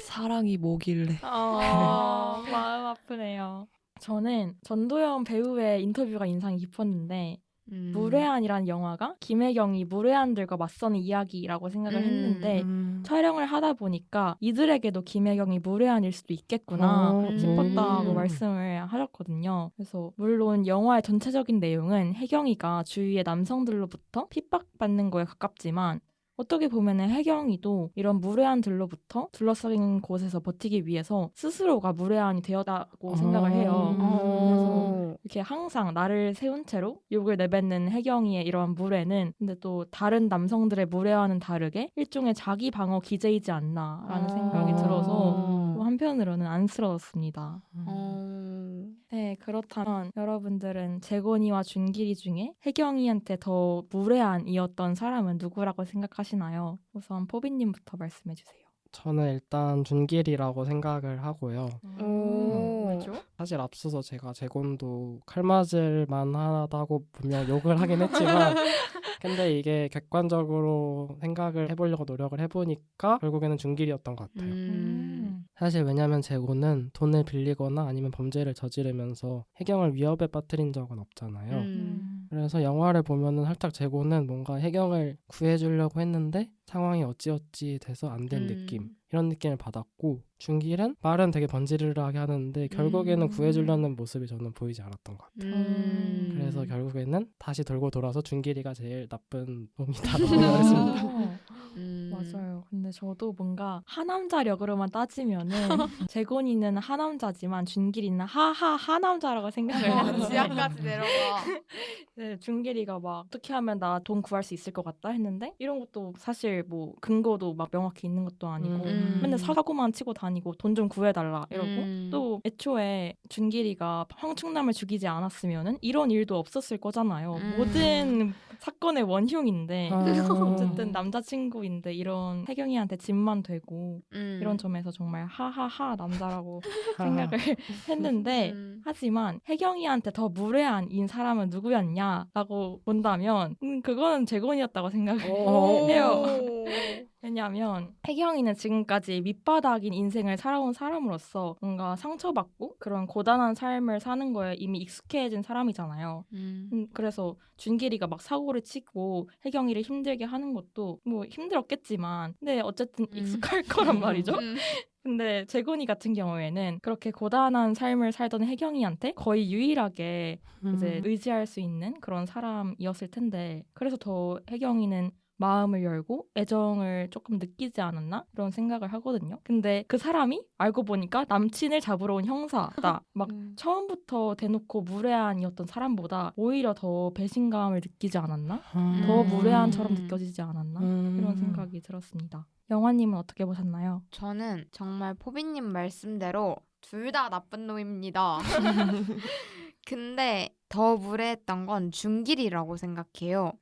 사랑이 뭐길래. 마음 아프네요. 저는 전도연 배우의 인터뷰가 인상이 깊었는데 무례한이라는 영화가 김혜경이 무례한들과 맞서는 이야기라고 생각을 했는데 촬영을 하다 보니까 이들에게도 김혜경이 무례한일 수도 있겠구나 싶었다고 말씀을 하셨거든요. 그래서 물론 영화의 전체적인 내용은 혜경이가 주위의 남성들로부터 핍박받는 거에 가깝지만 어떻게 보면은 혜경이도 이런 무례한들로부터 둘러싸인 곳에서 버티기 위해서 스스로가 무례한이 되었다고 생각을 해요. 그래서 이렇게 항상 나를 세운 채로 욕을 내뱉는 혜경이의 이러한 무례는 근데 또 다른 남성들의 무례와는 다르게 일종의 자기 방어 기제이지 않나라는 생각이 들어서 또 한편으로는 안쓰러웠습니다. 네, 그렇다면 여러분들은 재곤이와 준길이 중에 혜경이한테 더 무례한이었던 사람은 누구라고 생각하시나요? 우선 포비님부터 말씀해주세요. 저는 일단 준길이라고 생각을 하고요. 왜죠? 사실 앞서서 제가 재곤도 칼 맞을 만하다고 분명 욕을 하긴 했지만 근데 이게 객관적으로 생각을 해보려고 노력을 해보니까 결국에는 준길이었던 것 같아요. 사실 왜냐면 재곤은 돈을 빌리거나 아니면 범죄를 저지르면서 혜경을 위협에 빠뜨린 적은 없잖아요. 그래서 영화를 보면은 살짝 재곤은 뭔가 혜경을 구해주려고 했는데 상황이 어찌어찌 돼서 안 된 느낌 이런 느낌을 받았고 준길은 말은 되게 번지르르하게 하는데 결국에는 구해주려는 모습이 저는 보이지 않았던 것 같아요. 그래서 결국에는 다시 돌고 돌아서 준길이가 제일 나쁜 놈이다라고 생각했습니다. 맞아요. 근데 저도 뭔가 하남자력으로만 따지면은 재곤이는 하남자지만 준길이는 하남자라고 생각을 하는데 지하까지 내려가. 네, 준길이가 막 어떻게 하면 나 돈 구할 수 있을 것 같다 했는데 이런 것도 사실 뭐 근거도 막 명확히 있는 것도 아니고 맨날 사고만 치고 다니고 돈 좀 구해달라 이러고 또 애초에 준길이가 황충남을 죽이지 않았으면은 이런 일도 없었을 거잖아요. 모든 사건의 원흉인데 어쨌든 남자친구인데 이런 혜경이한테 짐만 되고 이런 점에서 정말 하하하 남자라고 생각을 했는데 하지만 혜경이한테 더 무례한인 사람은 누구였냐라고 본다면 그거는 재곤이었다고 생각을 해요. 왜냐하면 혜경이는 지금까지 밑바닥인 인생을 살아온 사람으로서 뭔가 상처받고 그런 고단한 삶을 사는 거에 이미 익숙해진 사람이잖아요. 그래서 준길이가 막 사고를 치고 혜경이를 힘들게 하는 것도 뭐 힘들었겠지만 근데 어쨌든 익숙할 거란 말이죠. 근데 재곤이 같은 경우에는 그렇게 고단한 삶을 살던 혜경이한테 거의 유일하게 이제 의지할 수 있는 그런 사람이었을 텐데 그래서 더 혜경이는 마음을 열고 애정을 조금 느끼지 않았나? 이런 생각을 하거든요. 근데 그 사람이 알고 보니까 남친을 잡으러 온 형사다. 막 처음부터 대놓고 무례한이었던 사람보다 오히려 더 배신감을 느끼지 않았나? 더 무례한처럼 느껴지지 않았나? 이런 생각이 들었습니다. 영화님은 어떻게 보셨나요? 저는 정말 포비님 말씀대로 둘 다 나쁜 놈입니다. 근데 더 무례했던 건 준길이라고 생각해요.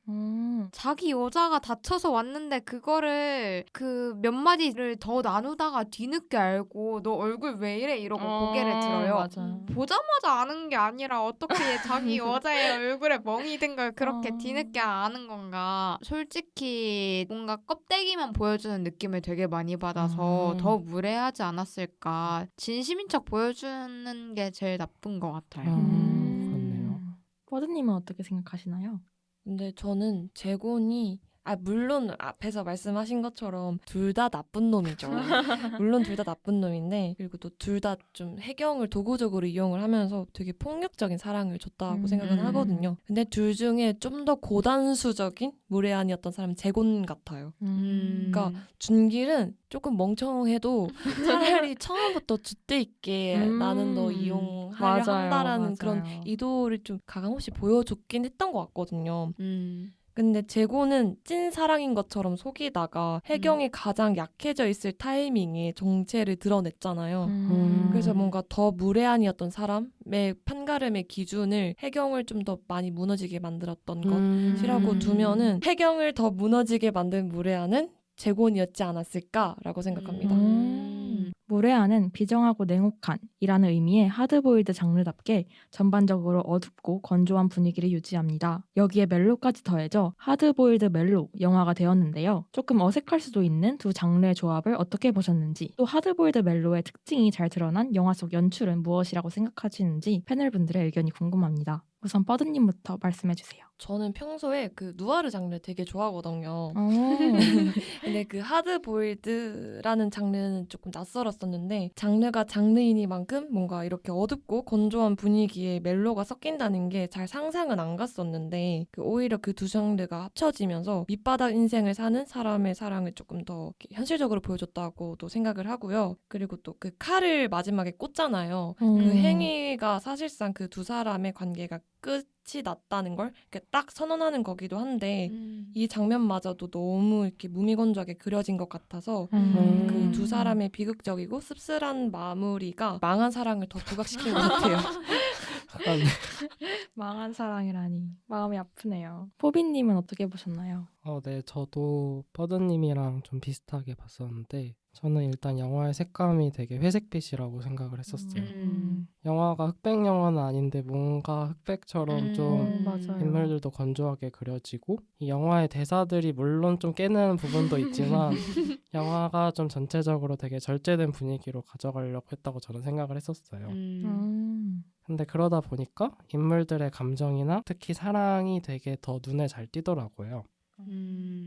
자기 여자가 다쳐서 왔는데 그거를 그 몇 마디를 더 나누다가 뒤늦게 알고 너 얼굴 왜 이래 이러고 고개를 들어요. 맞아요. 보자마자 아는 게 아니라 어떻게 자기 여자의 얼굴에 멍이 든 걸 그렇게 뒤늦게 아는 건가. 솔직히 뭔가 껍데기만 보여주는 느낌을 되게 많이 받아서 더 무례하지 않았을까. 진심인 척 보여주는 게 제일 나쁜 것 같아요. 그렇네요. 버드님은 어떻게 생각하시나요? 근데 저는 재곤이 물론 앞에서 말씀하신 것처럼 둘 다 나쁜 놈이죠. 물론 둘 다 나쁜 놈인데 그리고 또 둘 다 좀 혜경을 도구적으로 이용을 하면서 되게 폭력적인 사랑을 줬다고 생각은 하거든요. 근데 둘 중에 좀 더 고단수적인 무례한이었던 사람은 재곤 같아요. 그러니까 준길은 조금 멍청해도 차라리 처음부터 줏대 있게 나는 너 이용하려 한다라는 그런 의도를 좀 가감없이 보여줬긴 했던 것 같거든요. 근데 재곤은 찐 사랑인 것처럼 속이다가 혜경이 가장 약해져 있을 타이밍에 정체를 드러냈잖아요. 그래서 뭔가 더 무례한이었던 사람의 판가름의 기준을 혜경을 좀 더 많이 무너지게 만들었던 것이라고 두면은 혜경을 더 무너지게 만든 무례한은 재곤이었지 않았을까라고 생각합니다. 무례한은 비정하고 냉혹한이라는 의미의 하드보일드 장르답게 전반적으로 어둡고 건조한 분위기를 유지합니다. 여기에 멜로까지 더해져 하드보일드 멜로 영화가 되었는데요. 조금 어색할 수도 있는 두 장르의 조합을 어떻게 보셨는지, 또 하드보일드 멜로의 특징이 잘 드러난 영화 속 연출은 무엇이라고 생각하시는지 패널분들의 의견이 궁금합니다. 우선 뻐드님부터 말씀해주세요. 저는 평소에 그 누아르 장르 되게 좋아하거든요. 근데 그 하드보일드라는 장르는 조금 낯설었었는데 장르가 장르이니만큼 뭔가 이렇게 어둡고 건조한 분위기에 멜로가 섞인다는 게 잘 상상은 안 갔었는데 오히려 그 두 장르가 합쳐지면서 밑바닥 인생을 사는 사람의 사랑을 조금 더 현실적으로 보여줬다고도 생각을 하고요. 그리고 또 그 칼을 마지막에 꽂잖아요. 그 행위가 사실상 그 두 사람의 관계가 끝이 났다는 걸 이렇게 딱 선언하는 거기도 한데 이 장면마저도 너무 이렇게 무미건조하게 그려진 것 같아서 그 두 사람의 비극적이고 씁쓸한 마무리가 망한 사랑을 더 부각시킨 것 같아요. 망한 사랑이라니 마음이 아프네요. 포비님은 어떻게 보셨나요? 네, 저도 뻐드님이랑 좀 비슷하게 봤었는데 저는 일단 영화의 색감이 되게 회색빛이라고 생각을 했었어요. 영화가 흑백 영화는 아닌데 뭔가 흑백처럼 좀 맞아요. 인물들도 건조하게 그려지고 이 영화의 대사들이 물론 좀 깨는 부분도 있지만 영화가 좀 전체적으로 되게 절제된 분위기로 가져가려고 했다고 저는 생각을 했었어요. 근데 그러다 보니까 인물들의 감정이나 특히 사랑이 되게 더 눈에 잘 띄더라고요.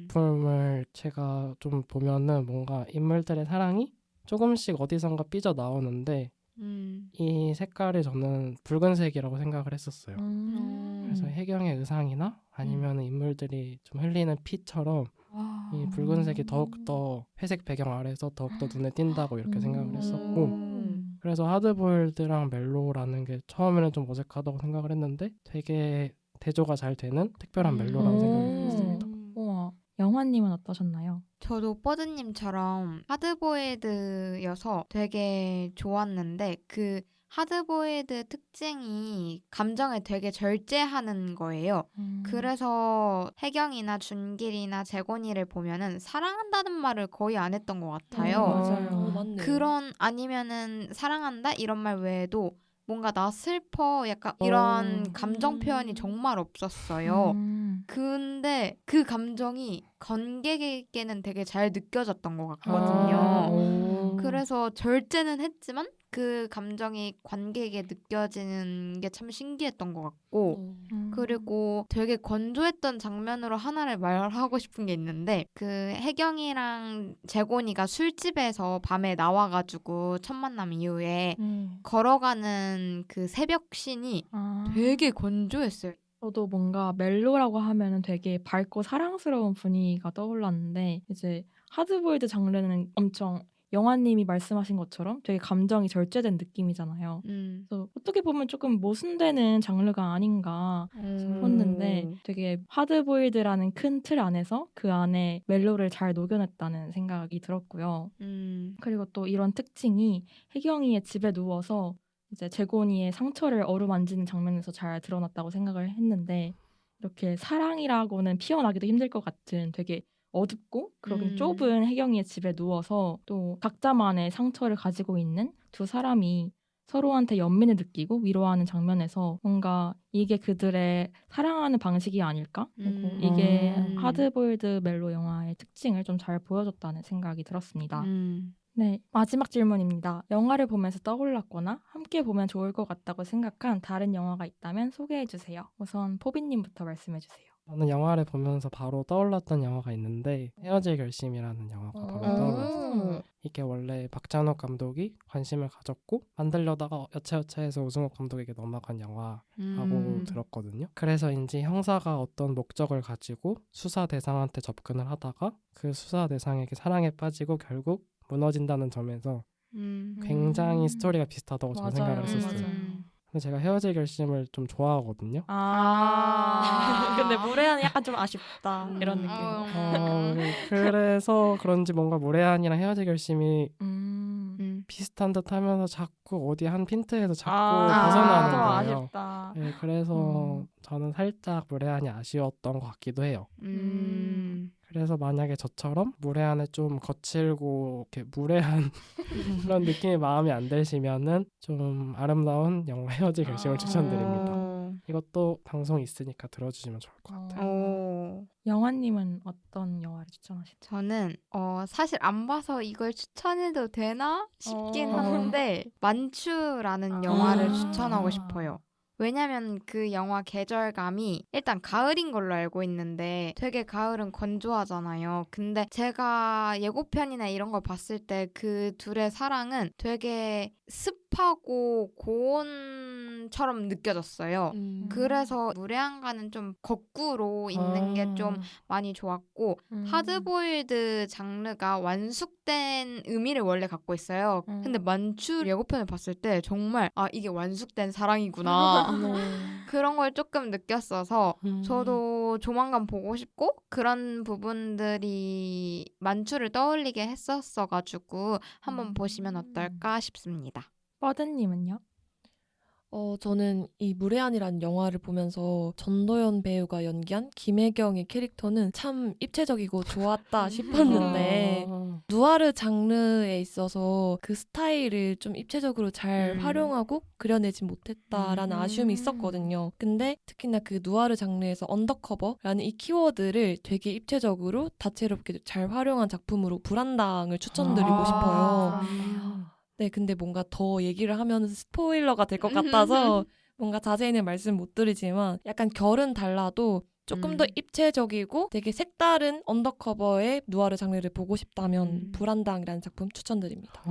작품을 제가 좀 보면은 뭔가 인물들의 사랑이 조금씩 어디선가 삐져 나오는데 이 색깔이 저는 붉은색이라고 생각을 했었어요. 그래서 혜경의 의상이나 아니면 인물들이 좀 흘리는 피처럼 이 붉은색이 더욱더 회색 배경 아래서 더욱더 눈에 띈다고 이렇게 생각을 했었고 그래서 하드보일드랑 멜로라는 게 처음에는 좀 어색하다고 생각을 했는데 되게 대조가 잘 되는 특별한 멜로라는 생각이 들었습니다. 우와. 영화님은 어떠셨나요? 저도 뻐드님처럼 하드보일드여서 되게 좋았는데 그 하드보일드 특징이 감정을 되게 절제하는 거예요. 그래서 혜경이나 준길이나 재곤이를 보면은 사랑한다는 말을 거의 안 했던 것 같아요. 맞아요. 맞네요. 그런 아니면은 사랑한다 이런 말 외에도 뭔가 나 슬퍼 약간 이런 감정 표현이 정말 없었어요. 근데 그 감정이 관객에게는 되게 잘 느껴졌던 것 같거든요. 그래서 절제는 했지만 그 감정이 관객에게 느껴지는 게 참 신기했던 것 같고 그리고 되게 건조했던 장면으로 하나를 말하고 싶은 게 있는데 그 혜경이랑 재곤이가 술집에서 밤에 나와가지고 첫 만남 이후에 걸어가는 그 새벽 씬이 되게 건조했어요. 저도 뭔가 멜로라고 하면은 되게 밝고 사랑스러운 분위기가 떠올랐는데 이제 하드보일드 장르는 엄청 영화님이 말씀하신 것처럼 되게 감정이 절제된 느낌이잖아요. 그래서 어떻게 보면 조금 모순되는 장르가 아닌가 싶었는데 되게 하드보일드라는 큰 틀 안에서 그 안에 멜로를 잘 녹여냈다는 생각이 들었고요. 그리고 또 이런 특징이 혜경이의 집에 누워서 이제 재곤이의 상처를 어루만지는 장면에서 잘 드러났다고 생각을 했는데 이렇게 사랑이라고는 피어나기도 힘들 것 같은 되게 어둡고 그런 좁은 혜경이의 집에 누워서 또 각자만의 상처를 가지고 있는 두 사람이 서로한테 연민을 느끼고 위로하는 장면에서 뭔가 이게 그들의 사랑하는 방식이 아닐까? 그리고 이게 하드보일드 멜로 영화의 특징을 좀 잘 보여줬다는 생각이 들었습니다. 네, 마지막 질문입니다. 영화를 보면서 떠올랐거나 함께 보면 좋을 것 같다고 생각한 다른 영화가 있다면 소개해주세요. 우선 포비님부터 말씀해주세요. 저는 영화를 보면서 바로 떠올랐던 영화가 있는데 헤어질 결심이라는 영화가 바로 떠올랐어요. 이게 원래 박찬욱 감독이 관심을 가졌고 만들려다가 여차여차해서 우승욱 감독에게 넘어간 영화라고 들었거든요. 그래서인지 형사가 어떤 목적을 가지고 수사 대상한테 접근을 하다가 그 수사 대상에게 사랑에 빠지고 결국 무너진다는 점에서 굉장히 스토리가 비슷하다고 저는 생각을 했었어요. 근데 제가 헤어질 결심을 좀 좋아하거든요. 근데 무례한이 약간 좀 아쉽다 이런 느낌. 그래서 그런지 뭔가 모래안이랑 헤어질 결심이 비슷한 듯 하면서 자꾸 어디 한 핀트에서 자꾸 벗어나는 좀 거예요. 아쉽다. 네, 그래서 저는 살짝 무례한이 아쉬웠던 것 같기도 해요. 그래서 만약에 저처럼 무례한에 좀 거칠고 이렇게 무례한 그런 느낌이 마음에 안 드시면은 좀 아름다운 영화 헤어질 결심을 추천드립니다. 이것도 방송 있으니까 들어주시면 좋을 것 같아요. 영화님은 어떤 영화를 추천하시나요? 저는 사실 안 봐서 이걸 추천해도 되나 싶긴 한데 만추라는 영화를 추천하고 싶어요. 왜냐면 그 영화 계절감이 일단 가을인 걸로 알고 있는데 되게 가을은 건조하잖아요. 근데 제가 예고편이나 이런 걸 봤을 때 그 둘의 사랑은 되게 습하고 고온처럼 느껴졌어요. 그래서 무례한과는 좀 거꾸로 있는 게 좀 많이 좋았고 하드보일드 장르가 완숙된 의미를 원래 갖고 있어요. 근데 만추 예고편을 봤을 때 정말 이게 완숙된 사랑이구나 그런 걸 조금 느꼈어서 저도 조만간 보고 싶고 그런 부분들이 만추를 떠올리게 했었어가지고 한번 보시면 어떨까 싶습니다. 버드님은요? 저는 이 무례한이라는 영화를 보면서 전도연 배우가 연기한 김혜경의 캐릭터는 참 입체적이고 좋았다 싶었는데 누아르 장르에 있어서 그 스타일을 좀 입체적으로 잘 활용하고 그려내지 못했다라는 아쉬움이 있었거든요. 근데 특히나 그 누아르 장르에서 언더커버라는 이 키워드를 되게 입체적으로 다채롭게 잘 활용한 작품으로 불안당을 추천드리고 싶어요. 네, 근데 뭔가 더 얘기를 하면 스포일러가 될 것 같아서 뭔가 자세히는 말씀 못 드리지만 약간 결은 달라도 조금 더 입체적이고 되게 색다른 언더커버의 누아르 장르를 보고 싶다면 불안당이라는 작품 추천드립니다.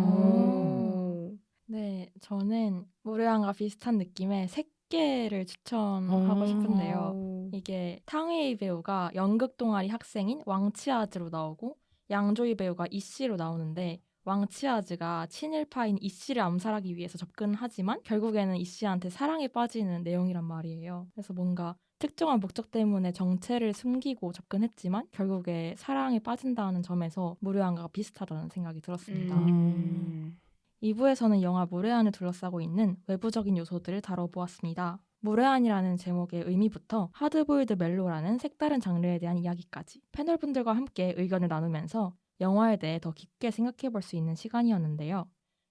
네, 저는 무례한과 비슷한 느낌의 새끼를 추천하고 싶은데요. 이게 탕웨이 배우가 연극 동아리 학생인 왕치아즈로 나오고 양조위 배우가 이씨로 나오는데 왕치아즈가 친일파인 이씨를 암살하기 위해서 접근하지만 결국에는 이씨한테 사랑에 빠지는 내용이란 말이에요. 그래서 뭔가 특정한 목적 때문에 정체를 숨기고 접근했지만 결국에 사랑에 빠진다는 점에서 무례한과 비슷하다는 생각이 들었습니다. 2부에서는 영화 무례한을 둘러싸고 있는 외부적인 요소들을 다뤄보았습니다. 무례한이라는 제목의 의미부터 하드보일드 멜로라는 색다른 장르에 대한 이야기까지 패널분들과 함께 의견을 나누면서 영화에 대해 더 깊게 생각해 볼 수 있는 시간이었는데요.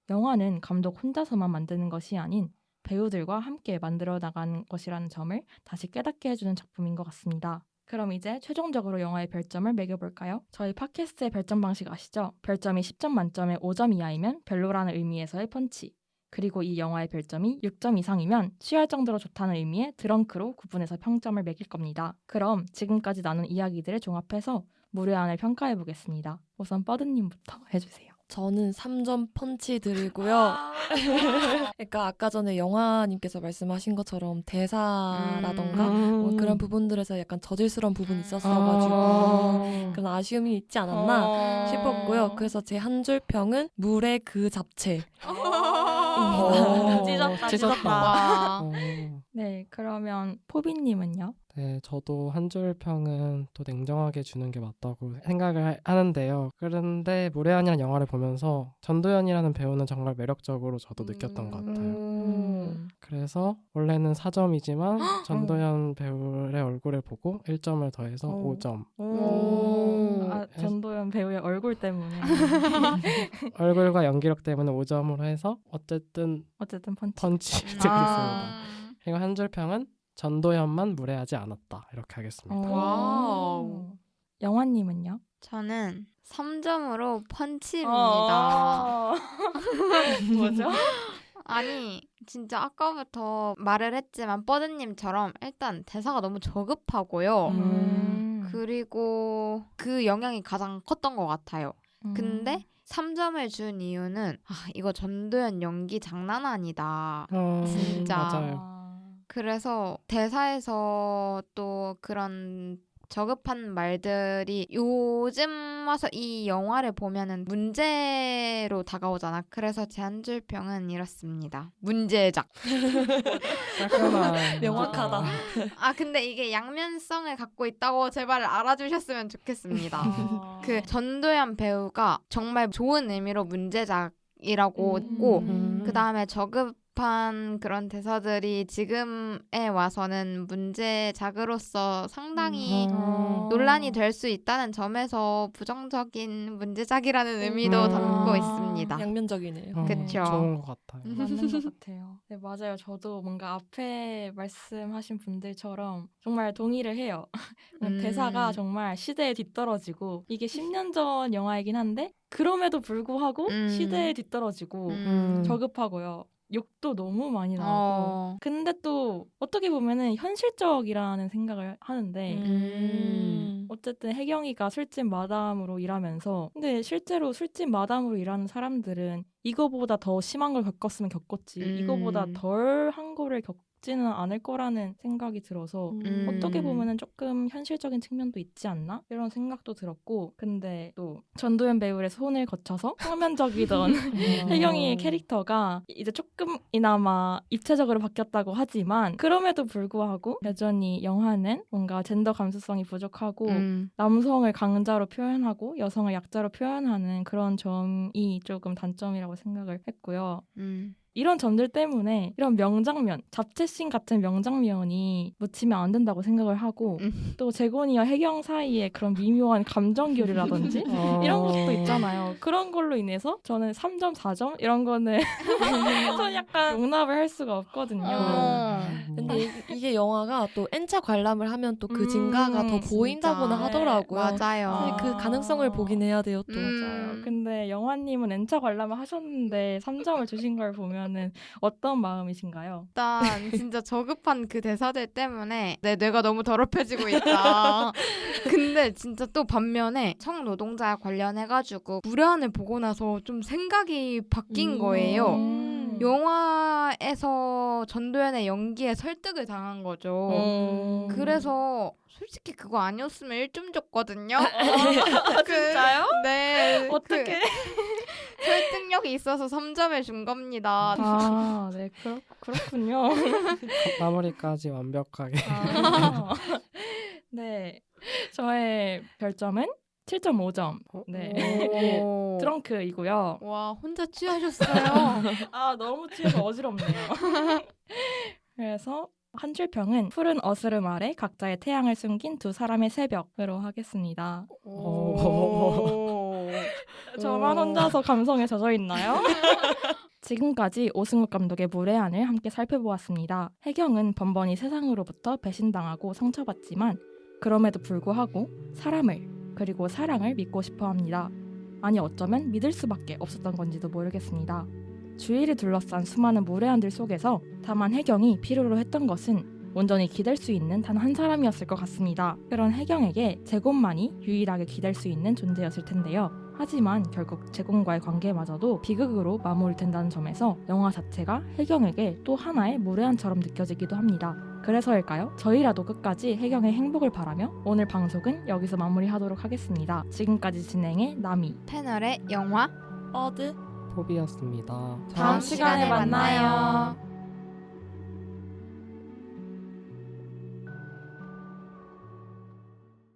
영화는 감독 혼자서만 만드는 것이 아닌 배우들과 함께 만들어 나가는 것이라는 점을 다시 깨닫게 해주는 작품인 것 같습니다. 그럼 이제 최종적으로 영화의 별점을 매겨볼까요? 저희 팟캐스트의 별점 방식 아시죠? 별점이 10점 만점에 5점 이하이면 별로라는 의미에서의 펀치, 그리고 이 영화의 별점이 6점 이상이면 취할 정도로 좋다는 의미의 드렁크로 구분해서 평점을 매길 겁니다. 그럼 지금까지 나눈 이야기들을 종합해서 무례한을 평가해보겠습니다. 우선 버드님부터 해주세요. 저는 3점 펀치 드리고요. 그러니까 아까 전에 영화님께서 말씀하신 것처럼 대사라던가 뭐 그런 부분들에서 약간 저질스러운 부분이 있었어가지고 그런 아쉬움이 있지 않았나 싶었고요. 그래서 제 한 줄 평은 물의 그 잡채. 찢었다. 네, 그러면 포비님은요? 네, 저도 한 줄 평은 또 냉정하게 주는 게 맞다고 생각을 하는데요. 그런데 무례한이라는 영화를 보면서 전도연이라는 배우는 정말 매력적으로 저도 느꼈던 것 같아요. 그래서 원래는 4점이지만 전도연 배우의 얼굴을 보고 1점을 더해서 5점. 전도연 배우의 얼굴 때문에. 얼굴과 연기력 때문에 5점으로 해서 어쨌든 펀치 드리겠습니다. 그리고 한 줄 평은 전도연만 무례하지 않았다 이렇게 하겠습니다. 영화님은요? 저는 3점으로 펀치입니다. 뭐죠? 아니 진짜 아까부터 말을 했지만 버드님처럼 일단 대사가 너무 저급하고요. 그리고 그 영향이 가장 컸던 것 같아요. 근데 3점을 준 이유는 이거 전도연 연기 장난 아니다. 진짜. 맞아요. 그래서 대사에서 또 그런 저급한 말들이 요즘 와서 이 영화를 보면은 문제로 다가오잖아. 그래서 제 한 줄 평은 이렇습니다. 문제작. 깔끔한 명확하다. 아 근데 이게 양면성을 갖고 있다고 제발 알아주셨으면 좋겠습니다. 아. 그 전도연 배우가 정말 좋은 의미로 문제작이라고 했고 그 다음에 저급한 그런 대사들이 지금에 와서는 문제작으로서 상당히 논란이 될 수 있다는 점에서 부정적인 문제작이라는 의미도 담고 있습니다. 양면적이네요. 그쵸. 좋은 것 같아요. 맞는 것 같아요. 네, 맞아요. 저도 뭔가 앞에 말씀하신 분들처럼 정말 동의를 해요. 대사가 정말 시대에 뒤떨어지고 이게 10년 전 영화이긴 한데 그럼에도 불구하고 시대에 뒤떨어지고 저급하고요. 욕도 너무 많이 나오고 근데 또 어떻게 보면은 현실적이라는 생각을 하는데 어쨌든 혜경이가 술집 마담으로 일하면서 근데 실제로 술집 마담으로 일하는 사람들은 이거보다 더 심한 걸 겪었으면 겪었지 이거보다 덜 한 거를 겪지는 않을 거라는 생각이 들어서 어떻게 보면은 조금 현실적인 측면도 있지 않나? 이런 생각도 들었고 근데 또 전도연 배우의 손을 거쳐서 평면적이던 혜경이의 캐릭터가 이제 조금이나마 입체적으로 바뀌었다고 하지만 그럼에도 불구하고 여전히 영화는 뭔가 젠더 감수성이 부족하고 남성을 강자로 표현하고 여성을 약자로 표현하는 그런 점이 조금 단점이라고 생각을 했고요. 이런 점들 때문에 이런 명장면, 잡채씬 같은 명장면이 묻히면 안 된다고 생각을 하고 또 재곤이와 혜경 사이에 그런 미묘한 감정교류라든지 이런 것도 있잖아요. 그런 걸로 인해서 저는 3점, 4점 이런 거는 저는 약간 용납을 할 수가 없거든요. 근데 이게 영화가 또 N차 관람을 하면 또 그 증가가 더 보인다고는 진짜. 하더라고요. 맞아요. 사실 그 가능성을 보긴 해야 돼요 또. 맞아요. 근데 영화님은 N차 관람을 하셨는데 3점을 주신 걸 보면은 어떤 마음이신가요? 일단 진짜 저급한 그 대사들 때문에 내 뇌가 너무 더럽혀지고 있다. 근데 진짜 또 반면에 성노동자 관련해가지고 무례한을 보고 나서 좀 생각이 바뀐 거예요. 영화에서 전도연의 연기에 설득을 당한 거죠. 그래서 솔직히 그거 아니었으면 1점 줬거든요. 진짜요? 네. 어떻게? 설득력이 있어서 3점을 준 겁니다. 아, 네, 그렇군요. 마무리까지 완벽하게. 네, 저의 별점은 7.5점. 네, 오. 드렁크이고요. 와, 혼자 취하셨어요. 아, 너무 취해서 어지럽네요. 그래서 한 줄 평은 푸른 어스름 아래 각자의 태양을 숨긴 두 사람의 새벽으로 하겠습니다. 저만 혼자서 감성에 젖어 있나요? 지금까지 오승욱 감독의 무례한을 함께 살펴보았습니다. 혜경은 번번이 세상으로부터 배신당하고 상처받지만 그럼에도 불구하고 사람을 그리고 사랑을 믿고 싶어 합니다. 아니 어쩌면 믿을 수밖에 없었던 건지도 모르겠습니다. 주위를 둘러싼 수많은 무례한들 속에서 다만 혜경이 필요로 했던 것은 온전히 기댈 수 있는 단 한 사람이었을 것 같습니다. 그런 혜경에게 재곤만이 유일하게 기댈 수 있는 존재였을 텐데요. 하지만 결국 재곤과의 관계마저도 비극으로 마무리된다는 점에서 영화 자체가 혜경에게 또 하나의 무례한처럼 느껴지기도 합니다. 그래서일까요? 저희라도 끝까지 혜경의 행복을 바라며 오늘 방송은 여기서 마무리하도록 하겠습니다. 지금까지 진행의 나미, 패널의 영화 어드 포비였습니다. 다음 시간에 만나요.